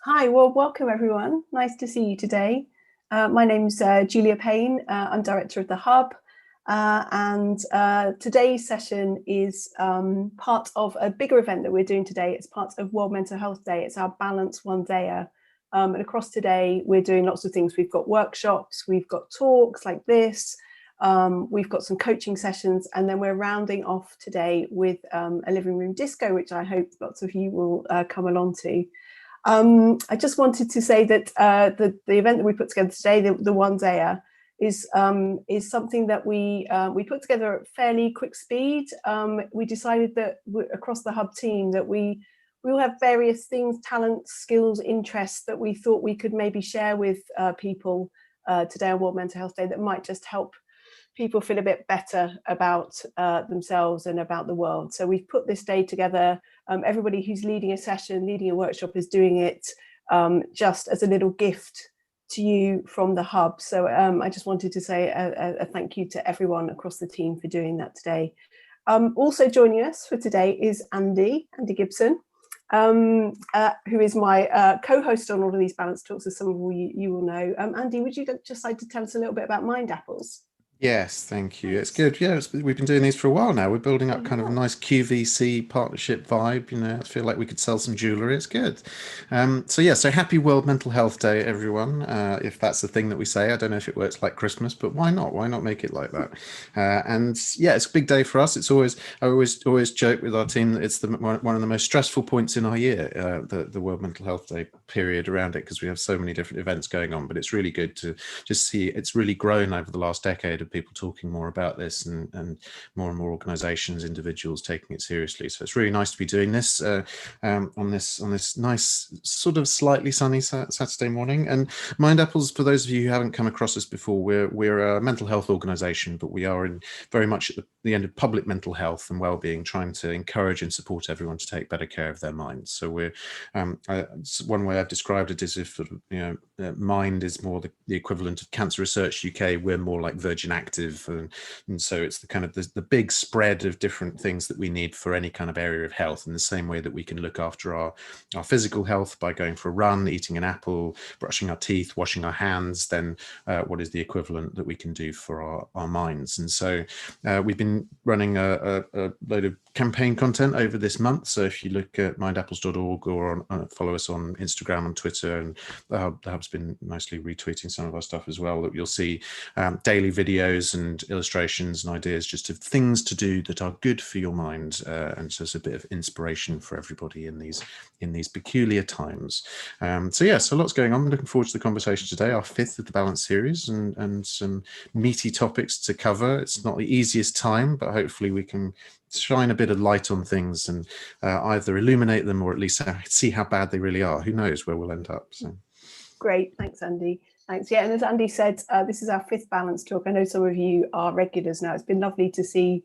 Hi, well, welcome everyone. Nice to see you today. My name's Julia Payne. I'm director of the Hub, and today's session is part of a bigger event that we're doing today. It's part of World Mental Health Day. It's our Balance One Dayer. And across today, we're doing lots of things. We've got workshops, we've got talks like this, we've got some coaching sessions, and then we're rounding off today with a living room disco, which I hope lots of you will come along to. I just wanted to say that the event that we put together today, the One Dayer, is something that we put together at fairly quick speed. We decided that across the Hub team that we all have various things, talents, skills, interests that we thought we could maybe share with people today on World Mental Health Day that might just help people feel a bit better about themselves and about the world. So we've put this day together. Everybody who's leading a session, leading a workshop is doing it just as a little gift to you from the Hub. So I just wanted to say a thank you to everyone across the team for doing that today. Also joining us for today is Andy Gibson, who is my co-host on all of these balance talks, as some of you will know. Andy, would you just like to tell us a little bit about Mind Apples? Yes, thank you. It's good. Yeah, we've been doing these for a while now. We're building up kind of a nice QVC partnership vibe. I feel like we could sell some jewelry. It's good. So happy World Mental Health Day, everyone. If that's the thing that we say, I don't know if it works like Christmas, but why not? Why not make it like that? And yeah, it's a big day for us. I always joke with our team that it's one of the most stressful points in our year, the World Mental Health Day period around it, because we have so many different events going on. But it's really good to just see it's really grown over the last decade of people talking more about this and more organizations, individuals taking it seriously. So it's really nice to be doing this on this nice sort of slightly sunny Saturday morning. And Mind Apples, for those of you who haven't come across us before, we're a mental health organization, but we are very much at the end of public mental health and well-being, trying to encourage and support everyone to take better care of their minds. So we're one way I've described it is if Mind is more the equivalent of Cancer Research UK. We're more like Virgin Active, and so it's the kind of the big spread of different things that we need for any kind of area of health, in the same way that we can look after our physical health by going for a run, eating an apple, brushing our teeth, washing our hands. Then what is the equivalent that we can do for our minds? And so we've been running a load of campaign content over this month. So if you look at mindapples.org or follow us on Instagram and Twitter, and the Hub's been nicely retweeting some of our stuff as well, that you'll see daily videos and illustrations and ideas just of things to do that are good for your mind, and just a bit of inspiration for everybody in these peculiar times. So lots going on. I'm looking forward to the conversation today, our fifth of the Balance series, and some meaty topics to cover. It's not the easiest time, but hopefully we can shine a bit of light on things and either illuminate them or at least see how bad they really are. Who knows where we'll end up. So great, thanks Andy. Thanks. Yeah, and as Andy said, this is our fifth balance talk. I know some of you are regulars now. It's been lovely to see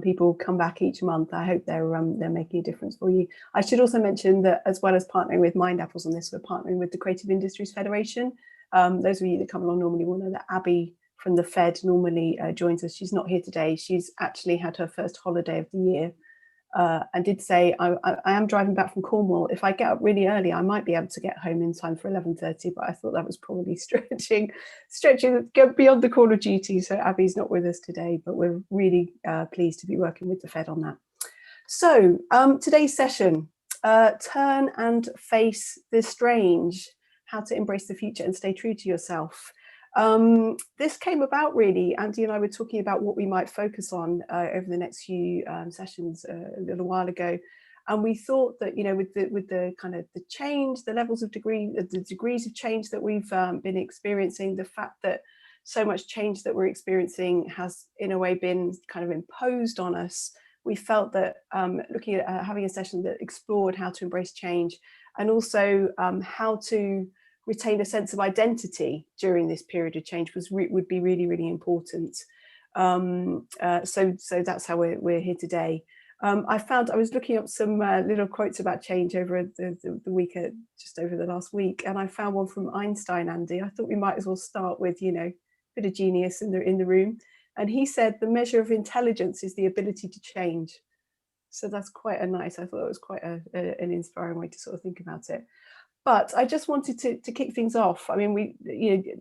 people come back each month. I hope they're making a difference for you. I should also mention that as well as partnering with Mind Apples on this, we're partnering with the Creative Industries Federation. Those of you that come along normally will know that Abby from the Fed normally joins us. She's not here today. She's actually had her first holiday of the year. And did say, I am driving back from Cornwall. If I get up really early, I might be able to get home in time for 11:30, but I thought that was probably stretching beyond the call of duty. So Abby's not with us today, but we're really pleased to be working with the Fed on that. So today's session, turn and face the strange, how to embrace the future and stay true to yourself. This came about really, Andy and I were talking about what we might focus on over the next few sessions a little while ago, and we thought that with the kind of the change, the levels of the degrees of change that we've been experiencing, the fact that so much change that we're experiencing has in a way been kind of imposed on us, we felt that looking at having a session that explored how to embrace change and also how to retain a sense of identity during this period of change would be really, really important. So that's how we're here today. I was looking up some little quotes about change over the week, just over the last week, and I found one from Einstein, Andy. I thought we might as well start with, a bit of genius in the room. And he said, the measure of intelligence is the ability to change. So that's quite I thought it was quite an inspiring way to sort of think about it. But I just wanted to kick things off. I mean,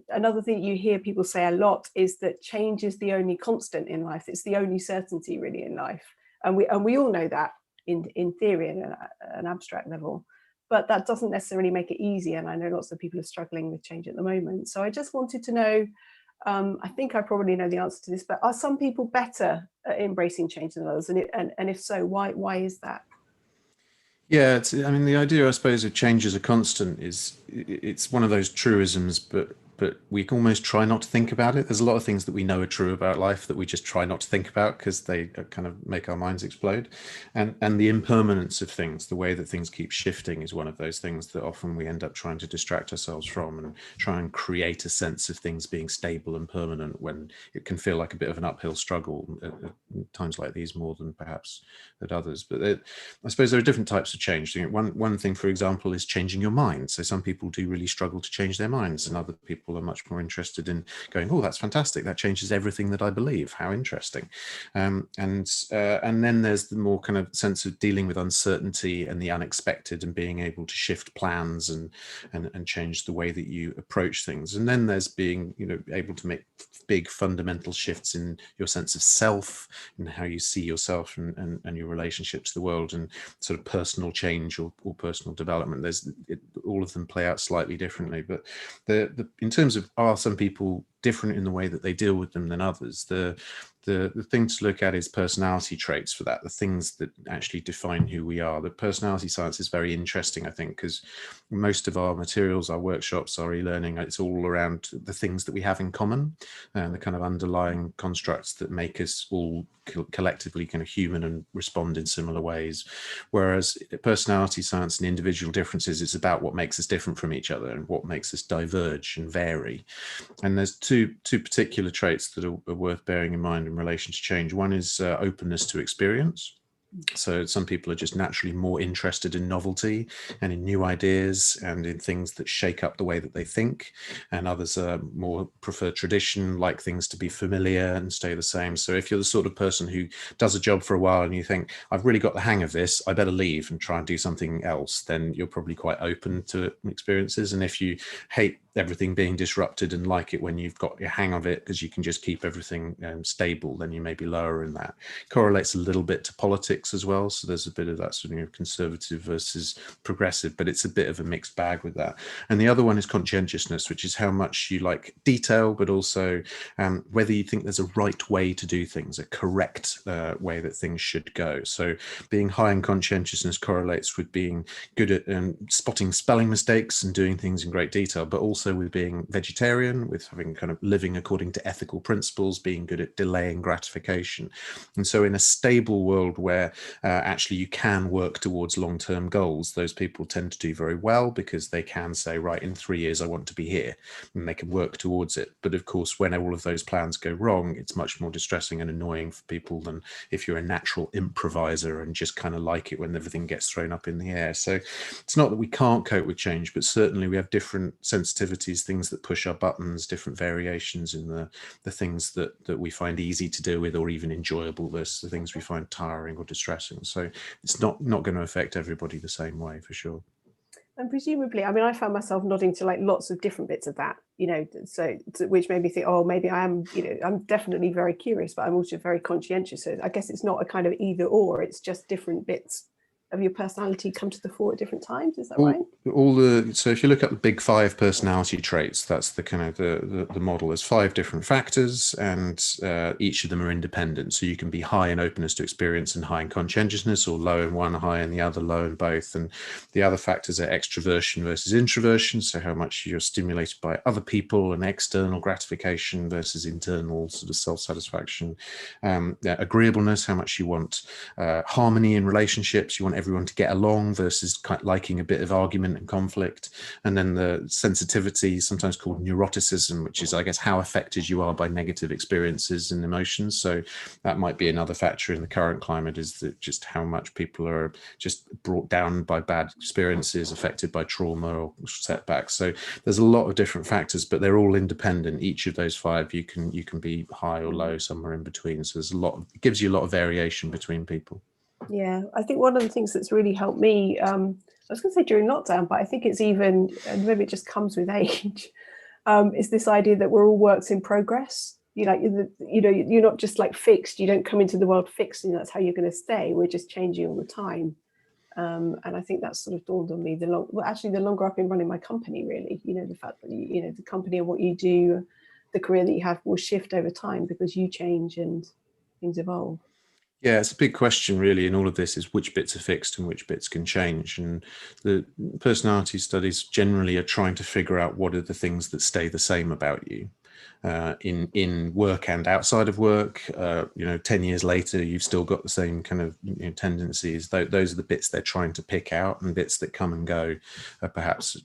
another thing you hear people say a lot is that change is the only constant in life. It's the only certainty really in life, and we all know that in theory and an abstract level. But that doesn't necessarily make it easy. And I know lots of people are struggling with change at the moment. So I just wanted to know. I think I probably know the answer to this, but are some people better at embracing change than others? And if so, why is that? Yeah, I mean, the idea, I suppose, of change as a constant is it's one of those truisms, but we almost try not to think about it. There's a lot of things that we know are true about life that we just try not to think about because they kind of make our minds explode. And the impermanence of things, the way that things keep shifting, is one of those things that often we end up trying to distract ourselves from and try and create a sense of things being stable and permanent when it can feel like a bit of an uphill struggle at times like these more than perhaps at others. But I suppose there are different types of change. One thing, for example, is changing your mind. So some people do really struggle to change their minds, and other people are much more interested in going, oh, that's fantastic, that changes everything that I believe, how interesting. And then there's the more kind of sense of dealing with uncertainty and the unexpected and being able to shift plans and change the way that you approach things. And then there's being able to make big fundamental shifts in your sense of self and how you see yourself and your relationship to the world, and sort of personal change or personal development. All of them play out slightly differently, but in terms of, are some people different in the way that they deal with them than others, the thing to look at is personality traits for that, the things that actually define who we are. The personality science is very interesting, I think, because most of our materials, our workshops, our e-learning, it's all around the things that we have in common and the kind of underlying constructs that make us all collectively kind of human and respond in similar ways. Whereas personality science and individual differences is about what makes us different from each other and what makes us diverge and vary. And there's two particular traits that are worth bearing in mind in relation to change. One is openness to experience. So some people are just naturally more interested in novelty and in new ideas and in things that shake up the way that they think, and others are more prefer tradition, like things to be familiar and stay the same. So if you're the sort of person who does a job for a while and you think, I've really got the hang of this, I better leave and try and do something else, then you're probably quite open to experiences. And if you hate everything being disrupted and like it when you've got your hang of it because you can just keep everything stable, then you may be lower in that. Correlates a little bit to politics as well, so there's a bit of that sort of conservative versus progressive, but it's a bit of a mixed bag with that. And the other one is conscientiousness, which is how much you like detail, but also whether you think there's a right way to do things, a correct way that things should go. So being high in conscientiousness correlates with being good at spotting spelling mistakes and doing things in great detail, but also with being vegetarian, with having kind of living according to ethical principles, being good at delaying gratification. And so in a stable world where actually you can work towards long-term goals, those people tend to do very well because they can say, right, in 3 years I want to be here, and they can work towards it. But of course, when all of those plans go wrong, it's much more distressing and annoying for people than if you're a natural improviser and just kind of like it when everything gets thrown up in the air. So it's not that we can't cope with change, but certainly we have different sensitivities, things that push our buttons, different variations in the things that we find easy to deal with or even enjoyable versus the things we find tiring or distressing. So it's not going to affect everybody the same way, for sure. And presumably, I mean, I found myself nodding to like lots of different bits of that, so which made me think, oh, maybe I am, I'm definitely very curious, but I'm also very conscientious. So I guess it's not a kind of either or, it's just different bits of your personality come to the fore at different times. Is that right? So if you look at the big 5 personality traits, that's the kind of the model. There's 5 different factors, and each of them are independent. So you can be high in openness to experience and high in conscientiousness, or low in one, high in the other, low in both. And the other factors are extroversion versus introversion. So how much you're stimulated by other people and external gratification versus internal sort of self-satisfaction. Agreeableness, how much you want harmony in relationships. You want everyone to get along versus kind of liking a bit of argument and conflict. And then the sensitivity, sometimes called neuroticism, which is, I guess, how affected you are by negative experiences and emotions. So that might be another factor in the current climate, is that just how much people are just brought down by bad experiences, affected by trauma or setbacks. So there's a lot of different factors, but they're all independent. Each of those 5, you can be high or low, somewhere in between. So there's it gives you a lot of variation between people. Yeah, I think one of the things that's really helped me I was going to say during lockdown, but I think it's even, and maybe it just comes with age, is this idea that we're all works in progress. You're not just like fixed. You don't come into the world fixed and that's how you're going to stay. We're just changing all the time. And I think that's sort of dawned on me the longer I've been running my company, really, the fact that, the company and what you do, the career that you have will shift over time because you change and things evolve. Yeah, it's a big question really in all of this, is which bits are fixed and which bits can change. And the personality studies generally are trying to figure out what are the things that stay the same about you. In work and outside of work, 10 years later, you've still got the same kind of tendencies. Those are the bits they're trying to pick out, and bits that come and go are perhaps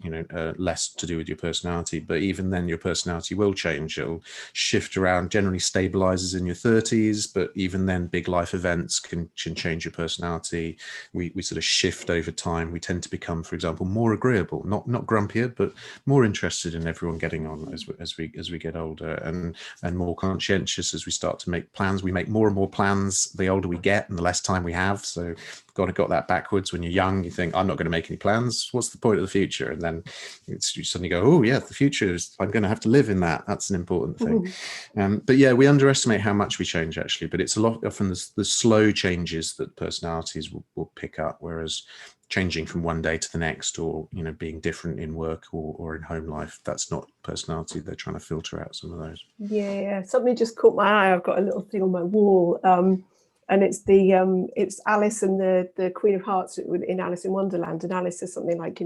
less to do with your personality. But even then, your personality will change. It'll shift around, generally stabilizes in your 30s, but even then, big life events can change your personality. We sort of shift over time. We tend to become, for example, more agreeable, not grumpier, but more interested in everyone getting on as we get older. And more conscientious as we start to make plans. We make more and more plans the older we get and the less time we have. So got that backwards. When you're young, you think, I'm not going to make any plans. What's the point of the future? And then you suddenly go, oh yeah, the future is, I'm going to have to live in that. That's an important thing. But yeah, we underestimate how much we change actually. But it's a lot often the slow changes that personalities will pick up, whereas changing from one day to the next, or being different in work or in home life, that's not personality. They're trying to filter out some of those. Yeah, something just caught my eye. I've got a little thing on my wall, and it's it's Alice and the Queen of Hearts in Alice in Wonderland, and Alice says something like,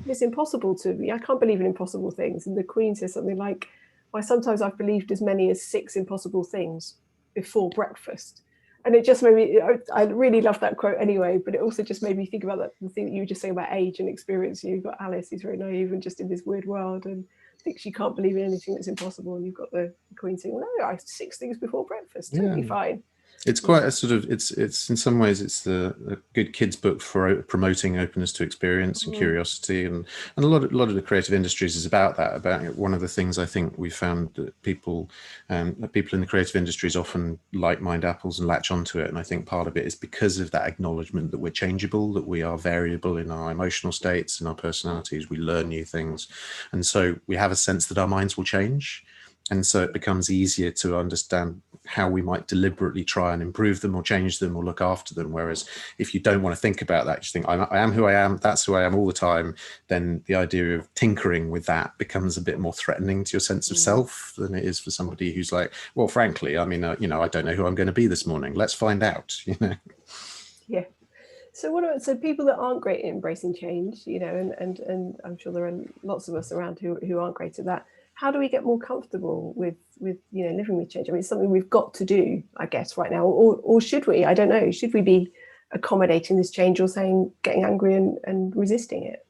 it's impossible to me. I can't believe in impossible things, and the Queen says something like, why sometimes I've believed as many as 6 impossible things before breakfast. And it just made me, I really love that quote anyway, but it also just made me think about the thing that you were just saying about age and experience. You've got Alice, who's very naive and just in this weird world and thinks she can't believe in anything that's impossible. And you've got the Queen saying, well, no, I have 6 things before breakfast, totally fine. It's quite a sort of, it's in some ways, it's a good kids book for promoting openness to experience and curiosity. And a lot of the creative industries is about that. About one of the things I think we found that people in the creative industries often like mind apples and latch onto it. And I think part of it is because of that acknowledgement that we're changeable, that we are variable in our emotional states and our personalities. We learn new things. And so we have a sense that our minds will change. And so it becomes easier to understand how we might deliberately try and improve them or change them or look after them. Whereas if you don't want to think about that, you just think, I am who I am, that's who I am all the time, then the idea of tinkering with that becomes a bit more threatening to your sense of self than it is for somebody who's like, well, frankly, I mean, I don't know who I'm going to be this morning. Let's find out, Yeah. So people that aren't great at embracing change, and I'm sure there are lots of us around who aren't great at that. How do we get more comfortable with living with change? I mean, it's something we've got to do, I guess, right now, or should we? I don't know. Should we be accommodating this change, or getting angry and resisting it?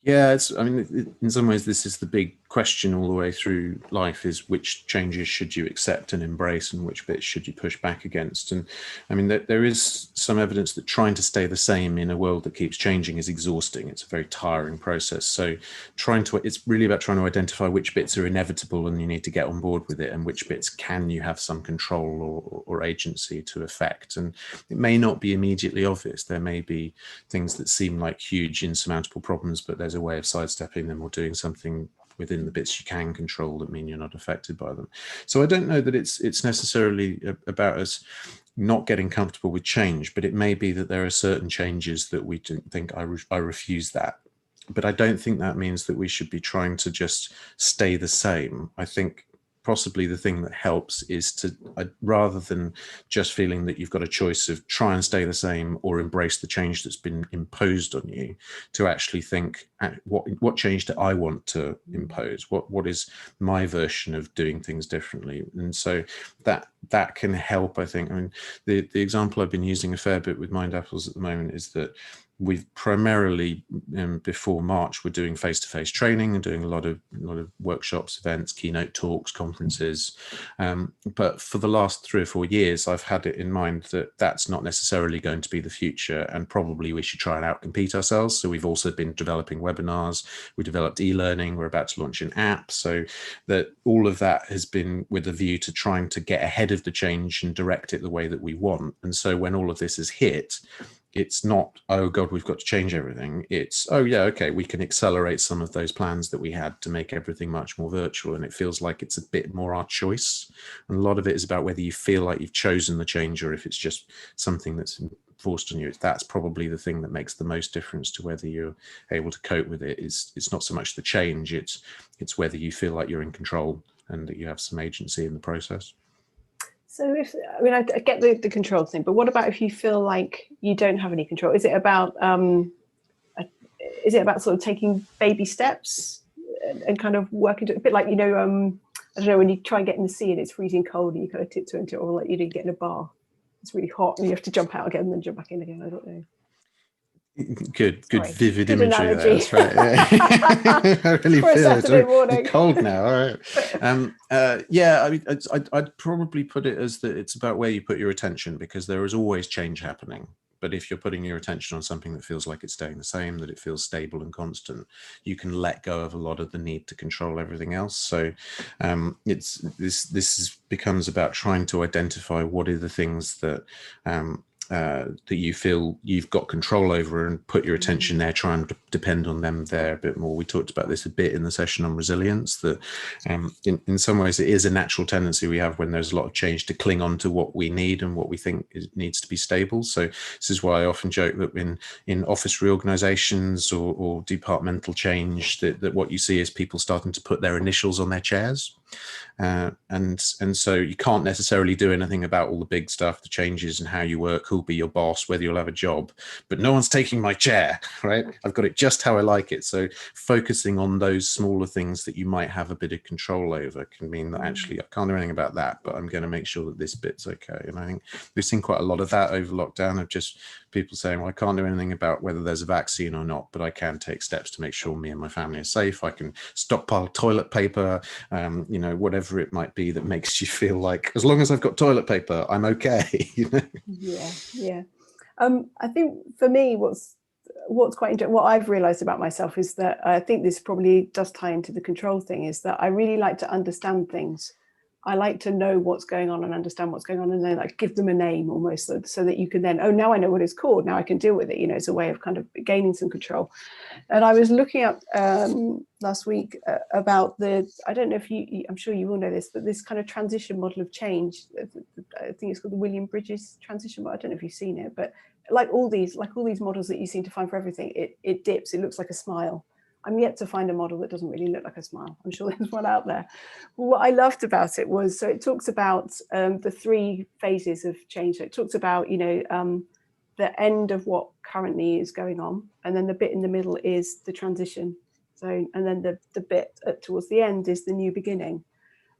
Yeah, in some ways, this is the big question all the way through life, is which changes should you accept and embrace and which bits should you push back against. And I mean, there is some evidence that trying to stay the same in a world that keeps changing is exhausting. It's a very tiring process. So it's really about trying to identify which bits are inevitable and you need to get on board with it, and which bits can you have some control or agency to affect. And it may not be immediately obvious. There may be things that seem like huge, insurmountable problems, but there's a way of sidestepping them or doing something within the bits you can control that mean you're not affected by them. So I don't know that it's necessarily about us not getting comfortable with change, but it may be that there are certain changes that we think, I refuse that. But I don't think that means that we should be trying to just stay the same. I think possibly the thing that helps is to, rather than just feeling that you've got a choice of try and stay the same or embrace the change that's been imposed on you, to actually think, what change do I want to impose? What is my version of doing things differently? And so that can help, I think. I mean, the example I've been using a fair bit with Mind Apples at the moment is that we've primarily, before March, we're doing face-to-face training and doing a lot of workshops, events, keynote talks, conferences. But for the last 3 or 4 years, I've had it in mind that that's not necessarily going to be the future, and probably we should try and outcompete ourselves. So we've also been developing webinars. We developed e-learning. We're about to launch an app. So that all of that has been with a view to trying to get ahead of the change and direct it the way that we want. And so when all of this is hit, it's not, oh God, we've got to change everything. It's, oh yeah, okay, we can accelerate some of those plans that we had to make everything much more virtual. And it feels like it's a bit more our choice. And a lot of it is about whether you feel like you've chosen the change or if it's just something that's forced on you. That's probably the thing that makes the most difference to whether you're able to cope with it. It's not so much the change, it's whether you feel like you're in control and that you have some agency in the process. So I get the control thing, but what about if you feel like you don't have any control? Is it about sort of taking baby steps and kind of working a bit like, I don't know, when you try and get in the sea and it's freezing cold and you kind of tiptoe into it, or like you didn't get in a bath, it's really hot and you have to jump out again and then jump back in again. I don't know. Good, Sorry. vivid Good imagery analogy. there. That's right. Yeah. I really For a feel Saturday morning. it's cold now. All right. Yeah, I mean, I'd probably put it as that it's about where you put your attention, because there is always change happening. But if you're putting your attention on something that feels like it's staying the same, that it feels stable and constant, you can let go of a lot of the need to control everything else. So this becomes about trying to identify what are the things that that you feel you've got control over, and put your attention there, try and depend on them there a bit more. We talked about this a bit in the session on resilience, that in some ways it is a natural tendency we have when there's a lot of change to cling on to what we need and what we think needs to be stable. So this is why I often joke that in office reorganizations or departmental change, that what you see is people starting to put their initials on their chairs. And so you can't necessarily do anything about all the big stuff, the changes and how you work, who'll be your boss, whether you'll have a job, but no one's taking my chair, right? I've got it just how I like it. So focusing on those smaller things that you might have a bit of control over can mean that actually I can't do anything about that, but I'm going to make sure that this bit's okay. And I think we've seen quite a lot of that over lockdown, of just people saying, well, I can't do anything about whether there's a vaccine or not, but I can take steps to make sure me and my family are safe. I can stockpile toilet paper, whatever it might be that makes you feel like, as long as I've got toilet paper, I'm okay. Yeah. I think for me, what's quite interesting, what I've realized about myself is that I think this probably does tie into the control thing, is that I really like to understand things. I like to know what's going on and understand what's going on, and then like give them a name almost, so that you can then, oh, now I know what it's called, now I can deal with it. It's a way of kind of gaining some control. And I was looking up last week about I don't know if I'm sure you will know this, but this kind of transition model of change, I think it's called the William Bridges transition model. I don't know if you've seen it, but like all these models that you seem to find for everything, it dips, it looks like a smile. I'm yet to find a model that doesn't really look like a smile. I'm sure there's one out there. But what I loved about it was, so it talks about the 3 phases of change. So it talks about, the end of what currently is going on, and then the bit in the middle is the transition. So, and then the bit towards the end is the new beginning.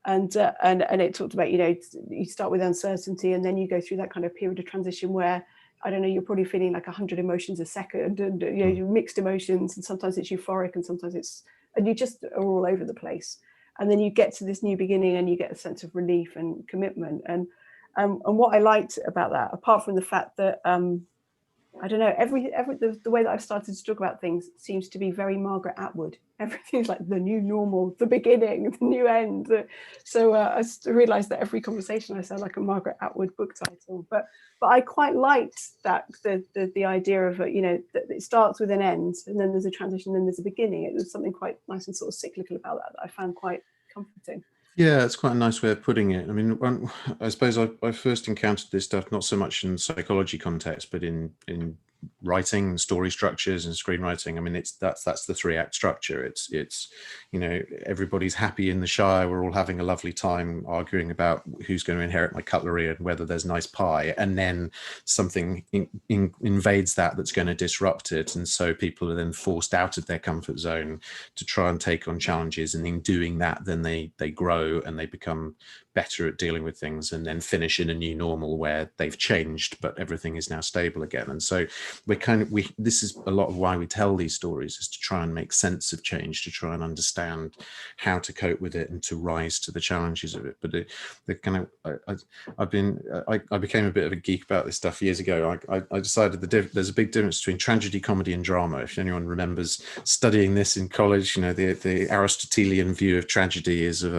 And it talked about, you start with uncertainty, and then you go through that kind of period of transition where, I don't know, you're probably feeling like 100 emotions a second, and mixed emotions, and sometimes it's euphoric and sometimes and you just are all over the place. And then you get to this new beginning and you get a sense of relief and commitment. And what I liked about that, apart from the fact that I don't know, the way that I've started to talk about things seems to be very Margaret Atwood. Everything's like the new normal, the beginning, the new end. So I realized that every conversation I sound like a Margaret Atwood book title. But I quite liked that, the idea of, that it starts with an end, and then there's a transition, then there's a beginning. It was something quite nice and sort of cyclical about that I found quite comforting. Yeah, it's quite a nice way of putting it. I mean, I suppose I first encountered this stuff not so much in psychology context, but in writing, story structures, and screenwriting. I mean, that's the 3-act structure. It's everybody's happy in the Shire. We're all having a lovely time arguing about who's going to inherit my cutlery and whether there's nice pie, and then something invades that's going to disrupt it, and so people are then forced out of their comfort zone to try and take on challenges, and in doing that, then they grow and they become better at dealing with things, and then finish in a new normal where they've changed but everything is now stable again. And so this is a lot of why we tell these stories, is to try and make sense of change, to try and understand how to cope with it and to rise to the challenges of it. But I became a bit of a geek about this stuff years ago. I decided there's a big difference between tragedy, comedy, and drama. If anyone remembers studying this in college, the Aristotelian view of tragedy is of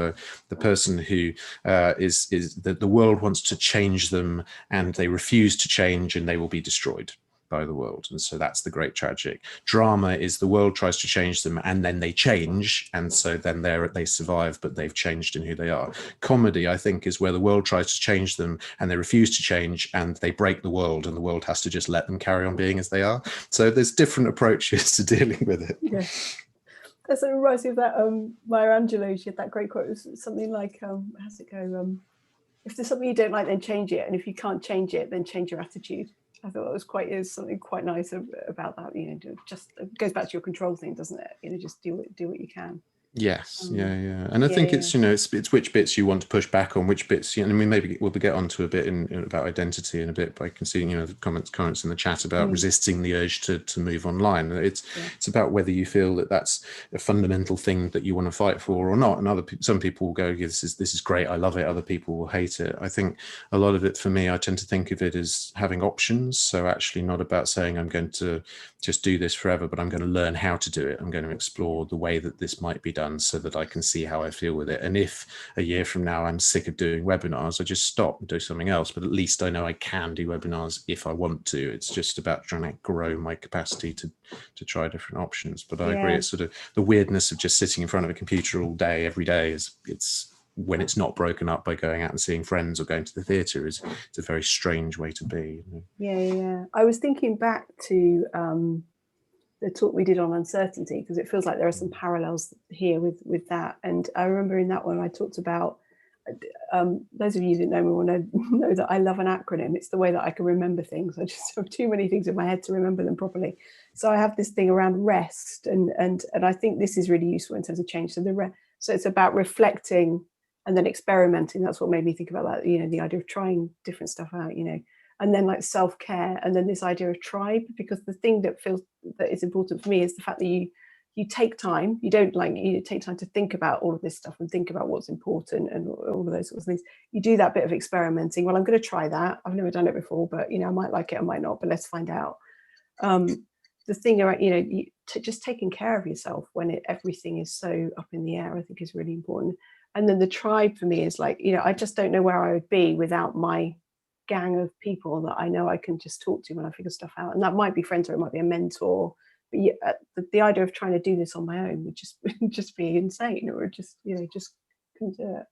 the person who is that the world wants to change them and they refuse to change and they will be destroyed. by the world. And so that's the great tragic. Drama is the world tries to change them and then they change. And so then they survive, but they've changed in who they are. Comedy, I think, is where the world tries to change them and they refuse to change and they break the world, and the world has to just let them carry on being as they are. So there's different approaches to dealing with it. Yeah. That's what reminds me of that Maya Angelou. She had that great quote. It was something like, how's it go? If there's something you don't like, then change it. And if you can't change it, then change your attitude. I thought that was something quite nice about that. You know, just it goes back to your control thing, doesn't it? You know, just do what you can. Yes, yeah. And I think it's, you know, it's which bits you want to push back on, which bits, you know, I mean, maybe we'll get onto a bit about identity in a bit, but I can see, you know, the comments in the chat about resisting the urge to move online. It's about whether you feel that that's a fundamental thing that you want to fight for or not. And some people will go, yeah, this is great, I love it. Other people will hate it. I think a lot of it for me, I tend to think of it as having options. So actually not about saying I'm going to just do this forever, but I'm going to learn how to do it. I'm going to explore the way that this might be done so that I can see how I feel with it. And if a year from now I'm sick of doing webinars, I just stop and do something else. But at least I know I can do webinars if I want to. It's just about trying to grow my capacity to try different options. But I agree, it's sort of the weirdness of just sitting in front of a computer all day, every day, it's when it's not broken up by going out and seeing friends or going to the theatre, it's a very strange way to be. You know? Yeah. I was thinking back to the talk we did on uncertainty, because it feels like there are some parallels here with that. And I remember in that one I talked about, those of you that know me will know that I love an acronym. It's the way that I can remember things. I just have too many things in my head to remember them properly. So I have this thing around rest, and I think this is really useful in terms of change. So it's about reflecting and then experimenting. That's what made me think about that, you know, the idea of trying different stuff out, you know, and then like self-care, and then this idea of tribe, because the thing that is important for me is the fact that you take time. You don't you take time to think about all of this stuff and think about what's important and all of those sorts of things. You do that bit of experimenting. Well, I'm going to try that. I've never done it before, but you know, I might like it, I might not, but let's find out. The thing around, you know, just taking care of yourself when everything is so up in the air, I think is really important. And then the tribe for me is like, you know, I just don't know where I would be without my gang of people that I know I can just talk to when I figure stuff out. And that might be friends, or it might be a mentor. But the idea of trying to do this on my own would just be insane, or just, you know, just couldn't do it.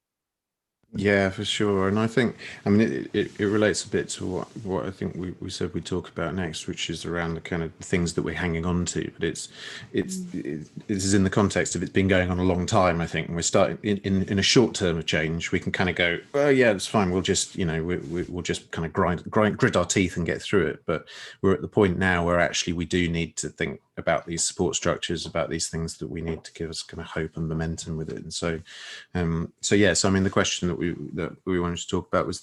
Yeah, for sure. And I think, I mean, it relates a bit to what I think we said we'd talk about next, which is around the kind of things that we're hanging on to. But this is in the context of it's been going on a long time, I think. And we're starting in a short term of change, we can kind of go, oh yeah, it's fine. We'll just, you know, we'll just kind of grit our teeth and get through it. But we're at the point now where actually we do need to think about these support structures, about these things that we need to give us kind of hope and momentum with it. And so yes, I mean, the question that we wanted to talk about was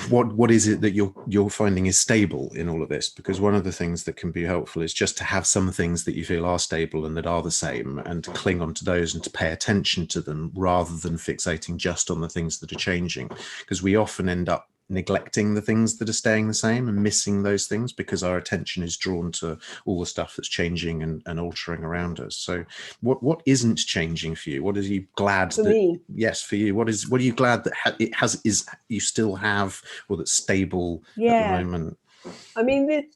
what is it that you're finding is stable in all of this? Because one of the things that can be helpful is just to have some things that you feel are stable and that are the same, and to cling on to those and to pay attention to them rather than fixating just on the things that are changing, because we often end up neglecting the things that are staying the same and missing those things because our attention is drawn to all the stuff that's changing and altering around us. So what isn't changing for you? What are you glad for me? Yes, for you. What are you glad that you still have, or that's stable at the moment? I mean,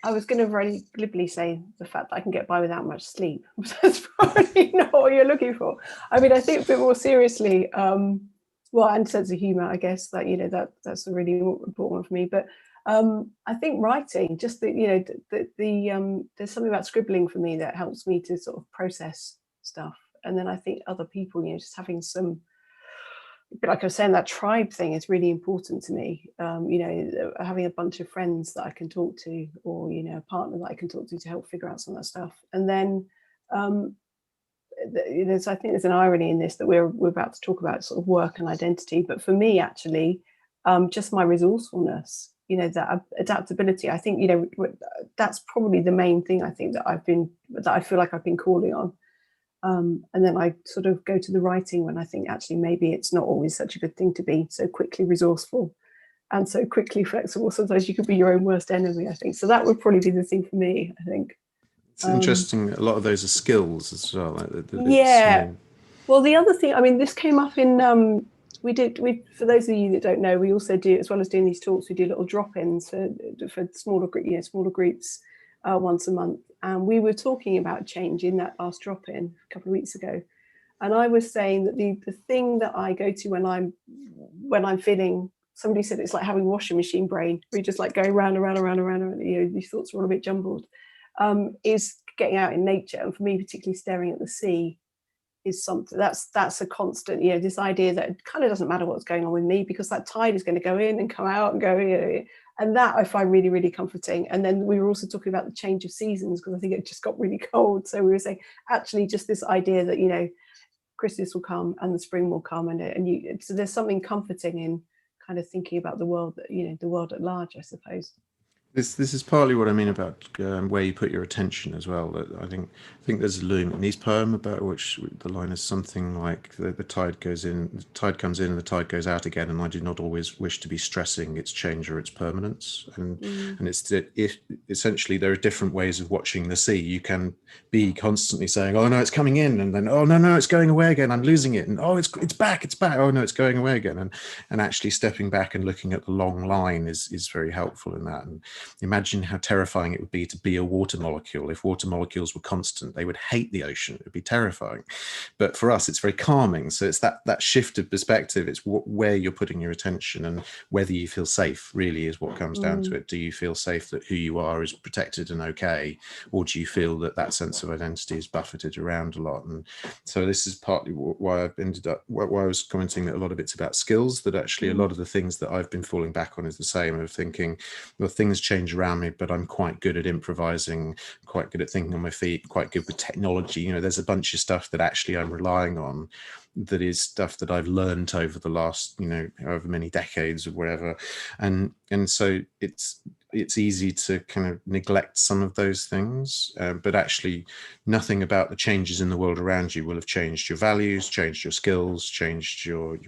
I was going to very glibly say the fact that I can get by without much sleep. That's probably not what you're looking for. I mean, I think a bit more seriously, well, and sense of humor, I guess, that, you know, that's a really important one for me. But I think writing, just the, you know, there's something about scribbling for me that helps me to sort of process stuff. And then I think other people, you know, just having some, but like I was saying, that tribe thing is really important to me. You know, having a bunch of friends that I can talk to, or, you know, a partner that I can talk to help figure out some of that stuff. And then I think there's an irony in this, that we're about to talk about sort of work and identity. But for me, actually, just my resourcefulness, you know, that adaptability. I think, you know, that's probably the main thing I think that I feel like I've been calling on. And then I sort of go to the writing when I think actually maybe it's not always such a good thing to be so quickly resourceful and so quickly flexible. Sometimes you could be your own worst enemy, I think. So that would probably be the thing for me, I think. It's interesting. A lot of those are skills as well. Well, the other thing, I mean, this came up in For those of you that don't know, we also do, as well as doing these talks, we do little drop-ins for smaller groups once a month. And we were talking about change in that last drop-in a couple of weeks ago. And I was saying that the thing that I go to when I'm feeling, somebody said it's like having washing machine brain, where you just like going round and round and round and round, these thoughts are all a bit jumbled, is getting out in nature. And for me, particularly staring at the sea is something that's a constant, this idea that it kind of doesn't matter what's going on with me, because that tide is going to go in and come out and go, and that I find really, really comforting. And then we were also talking about the change of seasons, because I think it just got really cold. So we were saying, actually, just this idea that, Christmas will come and the spring will come, and so there's something comforting in kind of thinking about the world, the world at large, I suppose. This is partly what I mean about where you put your attention as well. That I think there's a Lumine's poem about which the line is something like the tide goes in, the tide comes in, and the tide goes out again, and I do not always wish to be stressing its change or its permanence. And it's that if essentially there are different ways of watching the sea. You can be constantly saying, "Oh no, it's coming in," and then, "Oh no, it's going away again. I'm losing it," and "Oh, it's back. Oh no, it's going away again." And actually stepping back and looking at the long line is very helpful in that. And imagine how terrifying it would be to be a water molecule. If water molecules were constant, they would hate the ocean. It would be terrifying. But for us, it's very calming. So it's that shift of perspective. It's where you're putting your attention, and whether you feel safe really is what comes down to it. Do you feel safe that who you are is protected and okay? Or do you feel that sense of identity is buffeted around a lot? And so this is partly why I've ended up, why I was commenting that a lot of it's about skills, that actually a lot of the things that I've been falling back on is the same, of thinking, well, things change around me, but I'm quite good at improvising, quite good at thinking on my feet, quite good with technology. There's a bunch of stuff that actually I'm relying on, that is stuff that I've learned over the last, however many decades or whatever. And so it's easy to kind of neglect some of those things, but actually nothing about the changes in the world around you will have changed your values, changed your skills, changed your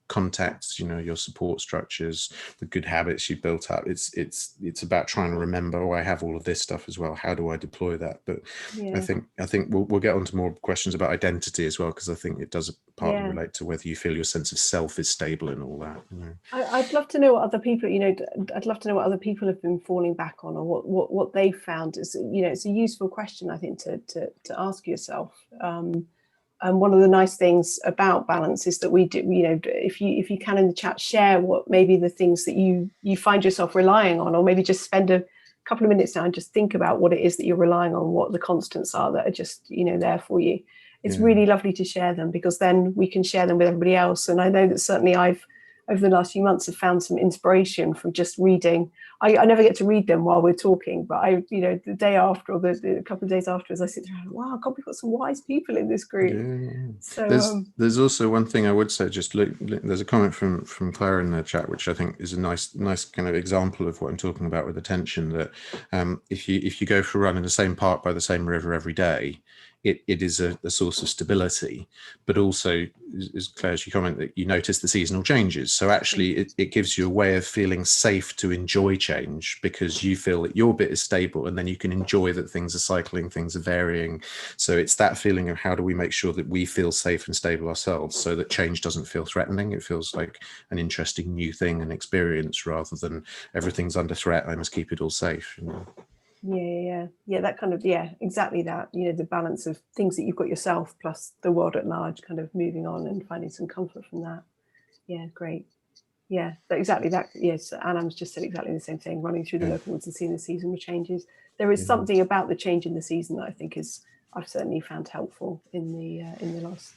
contacts, your support structures, the good habits you built up. It's about trying to remember, oh, I have all of this stuff as well. How do I deploy that? But I think we'll get on to more questions about identity as well, because I think it does partly relate to whether you feel your sense of self is stable and all that. I'd love to know what other people, I'd love to know what other people have been falling back on, or what they've found. Is, it's a useful question, I think, to ask yourself. And one of the nice things about balance is that we do, if you can in the chat, share what maybe the things that you find yourself relying on, or maybe just spend a couple of minutes now and just think about what it is that you're relying on, what the constants are that are just, there for you. It's really lovely to share them, because then we can share them with everybody else. And I know that certainly I've, over the last few months, have found some inspiration from just reading. I never get to read them while we're talking, but the day after, or the couple of days afterwards, I sit there and, wow, God, we've got some wise people in this group. Yeah. So there's also one thing I would say, just look, there's a comment from Claire in the chat, which I think is a nice kind of example of what I'm talking about with attention, that if you go for a run in the same park by the same river every day, it is a source of stability, but also, as Claire, as you comment, that you notice the seasonal changes. So actually it gives you a way of feeling safe to enjoy change, because you feel that your bit is stable, and then you can enjoy that things are cycling, things are varying. So it's that feeling of, how do we make sure that we feel safe and stable ourselves, so that change doesn't feel threatening. It feels like an interesting new thing and experience, rather than everything's under threat, I must keep it all safe. Yeah, that kind of, exactly that, the balance of things that you've got yourself plus the world at large, kind of moving on and finding some comfort from that. Great. Exactly that. Yes, Anam's just said exactly the same thing, running through the local woods and seeing the seasonal changes. There is something about the change in the season that I think I've certainly found helpful in the last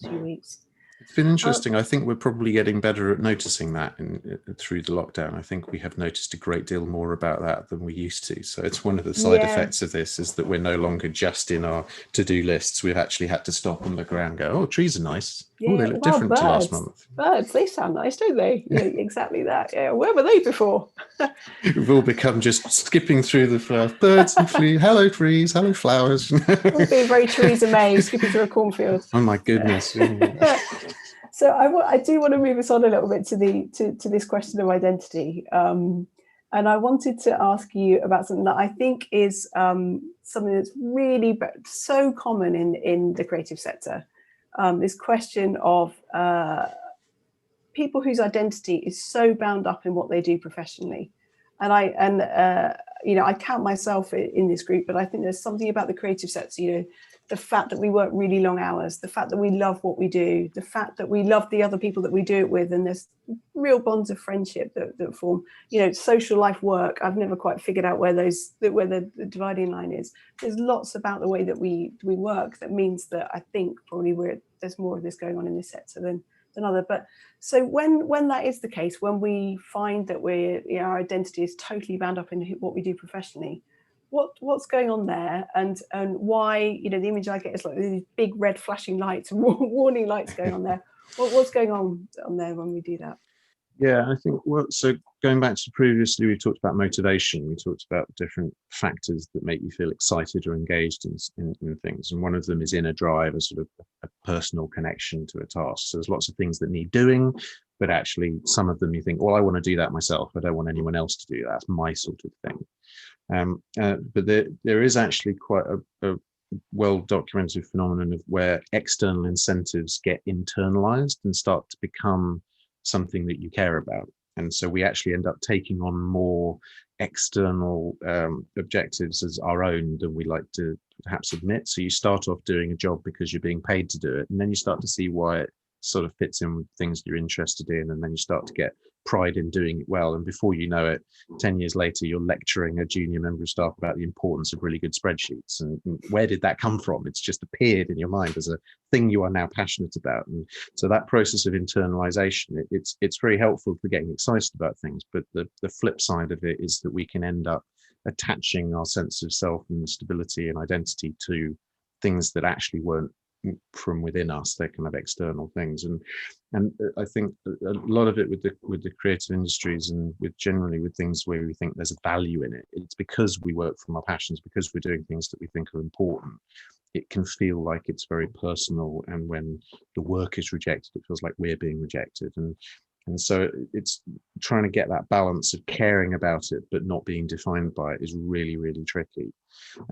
few weeks. It's been interesting. I think we're probably getting better at noticing that through the lockdown. I think we have noticed a great deal more about that than we used to. So it's one of the side effects of this, is that we're no longer just in our to-do lists. We've actually had to stop and look around and go, oh, trees are nice. Oh, they look different to last month. Birds, they sound nice, don't they? Yeah, exactly that. Yeah, where were they before? We've all become just skipping through the flowers. Birds and trees. Hello, trees. Hello, flowers. All being very Theresa May, skipping through a cornfield. Oh my goodness. So I do want to move us on a little bit to this question of identity. And I wanted to ask you about something that I think is something that's really so common in the creative sector. This question of people whose identity is so bound up in what they do professionally. And I count myself in this group, but I think there's something about the creative sector, the fact that we work really long hours, the fact that we love what we do, the fact that we love the other people that we do it with, and there's real bonds of friendship that form, social life, work. I've never quite figured out where the dividing line is. There's lots about the way that we work that means that I think probably there's more of this going on in this sector than other. But so when that is the case, when we find that our identity is totally bound up in what we do professionally, what's going on there, and why, the image I get is like these big red flashing lights and warning lights going on there. What's going on there when we do that? Yeah, I think, so going back to previously, we talked about motivation. We talked about different factors that make you feel excited or engaged in things. And one of them is inner drive, a sort of a personal connection to a task. So there's lots of things that need doing, but actually some of them you think, well, I want to do that myself. I don't want anyone else to do that. That's my sort of thing. But there is actually quite a well-documented phenomenon of where external incentives get internalized and start to become something that you care about. And so we actually end up taking on more external objectives as our own than we like to perhaps admit. So you start off doing a job because you're being paid to do it, and then you start to see why it sort of fits in with things you're interested in, and then you start to get pride in doing it well. And before you know it, 10 years later, you're lecturing a junior member of staff about the importance of really good spreadsheets. And where did that come from? It's just appeared in your mind as a thing you are now passionate about. And so that process of internalization, it's very helpful for getting excited about things. But the flip side of it is that we can end up attaching our sense of self and stability and identity to things that actually weren't from within us. They're kind of external things, and I think a lot of it with the creative industries and generally with things where we think there's a value in it, it's because we work from our passions, because we're doing things that we think are important. It can feel like it's very personal, and when the work is rejected, it feels like we're being rejected. And so it's trying to get that balance of caring about it but not being defined by it is really, really tricky,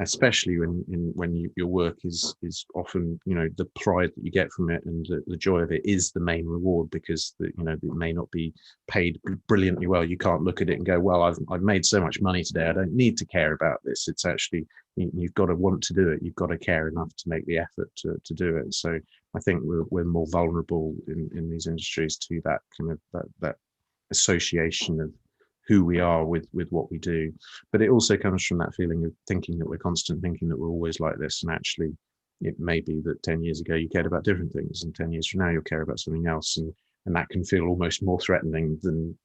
especially when your work is often, the pride that you get from it and the joy of it is the main reward, because it may not be paid brilliantly well. You can't look at it and go, well, I've made so much money today, I don't need to care about this. It's actually, you've got to want to do it. You've got to care enough to make the effort to do it. So I think we're more vulnerable in these industries to that kind of that association of who we are with what we do. But it also comes from that feeling of thinking that we're constant, thinking that we're always like this. And actually, it may be that 10 years ago you cared about different things, and 10 years from now you'll care about something else. And that can feel almost more threatening than